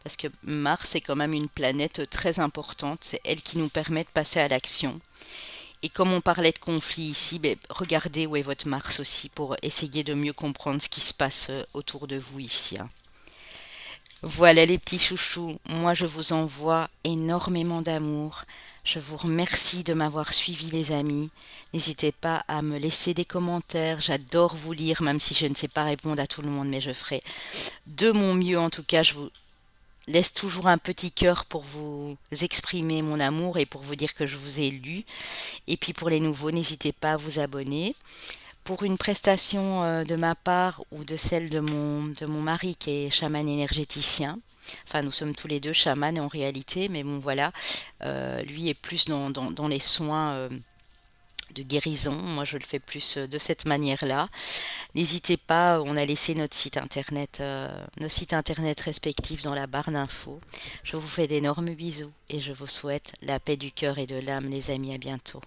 parce que Mars est quand même une planète très importante, c'est elle qui nous permet de passer à l'action. Et comme on parlait de conflit ici, ben, regardez où est votre Mars aussi pour essayer de mieux comprendre ce qui se passe autour de vous ici, hein. Voilà les petits chouchous, moi je vous envoie énormément d'amour. Je vous remercie de m'avoir suivi les amis. N'hésitez pas à me laisser des commentaires, j'adore vous lire même si je ne sais pas répondre à tout le monde mais je ferai de mon mieux en tout cas. Je vous laisse toujours un petit cœur pour vous exprimer mon amour et pour vous dire que je vous ai lu. Et puis pour les nouveaux, n'hésitez pas à vous abonner. Pour une prestation de ma part ou de celle de mon mari qui est chaman énergéticien, enfin nous sommes tous les deux chamans en réalité, mais bon voilà, lui est plus dans les soins de guérison, moi je le fais plus de cette manière-là. N'hésitez pas, on a laissé notre site internet, nos sites internet respectifs dans la barre d'infos. Je vous fais d'énormes bisous et je vous souhaite la paix du cœur et de l'âme les amis, à bientôt.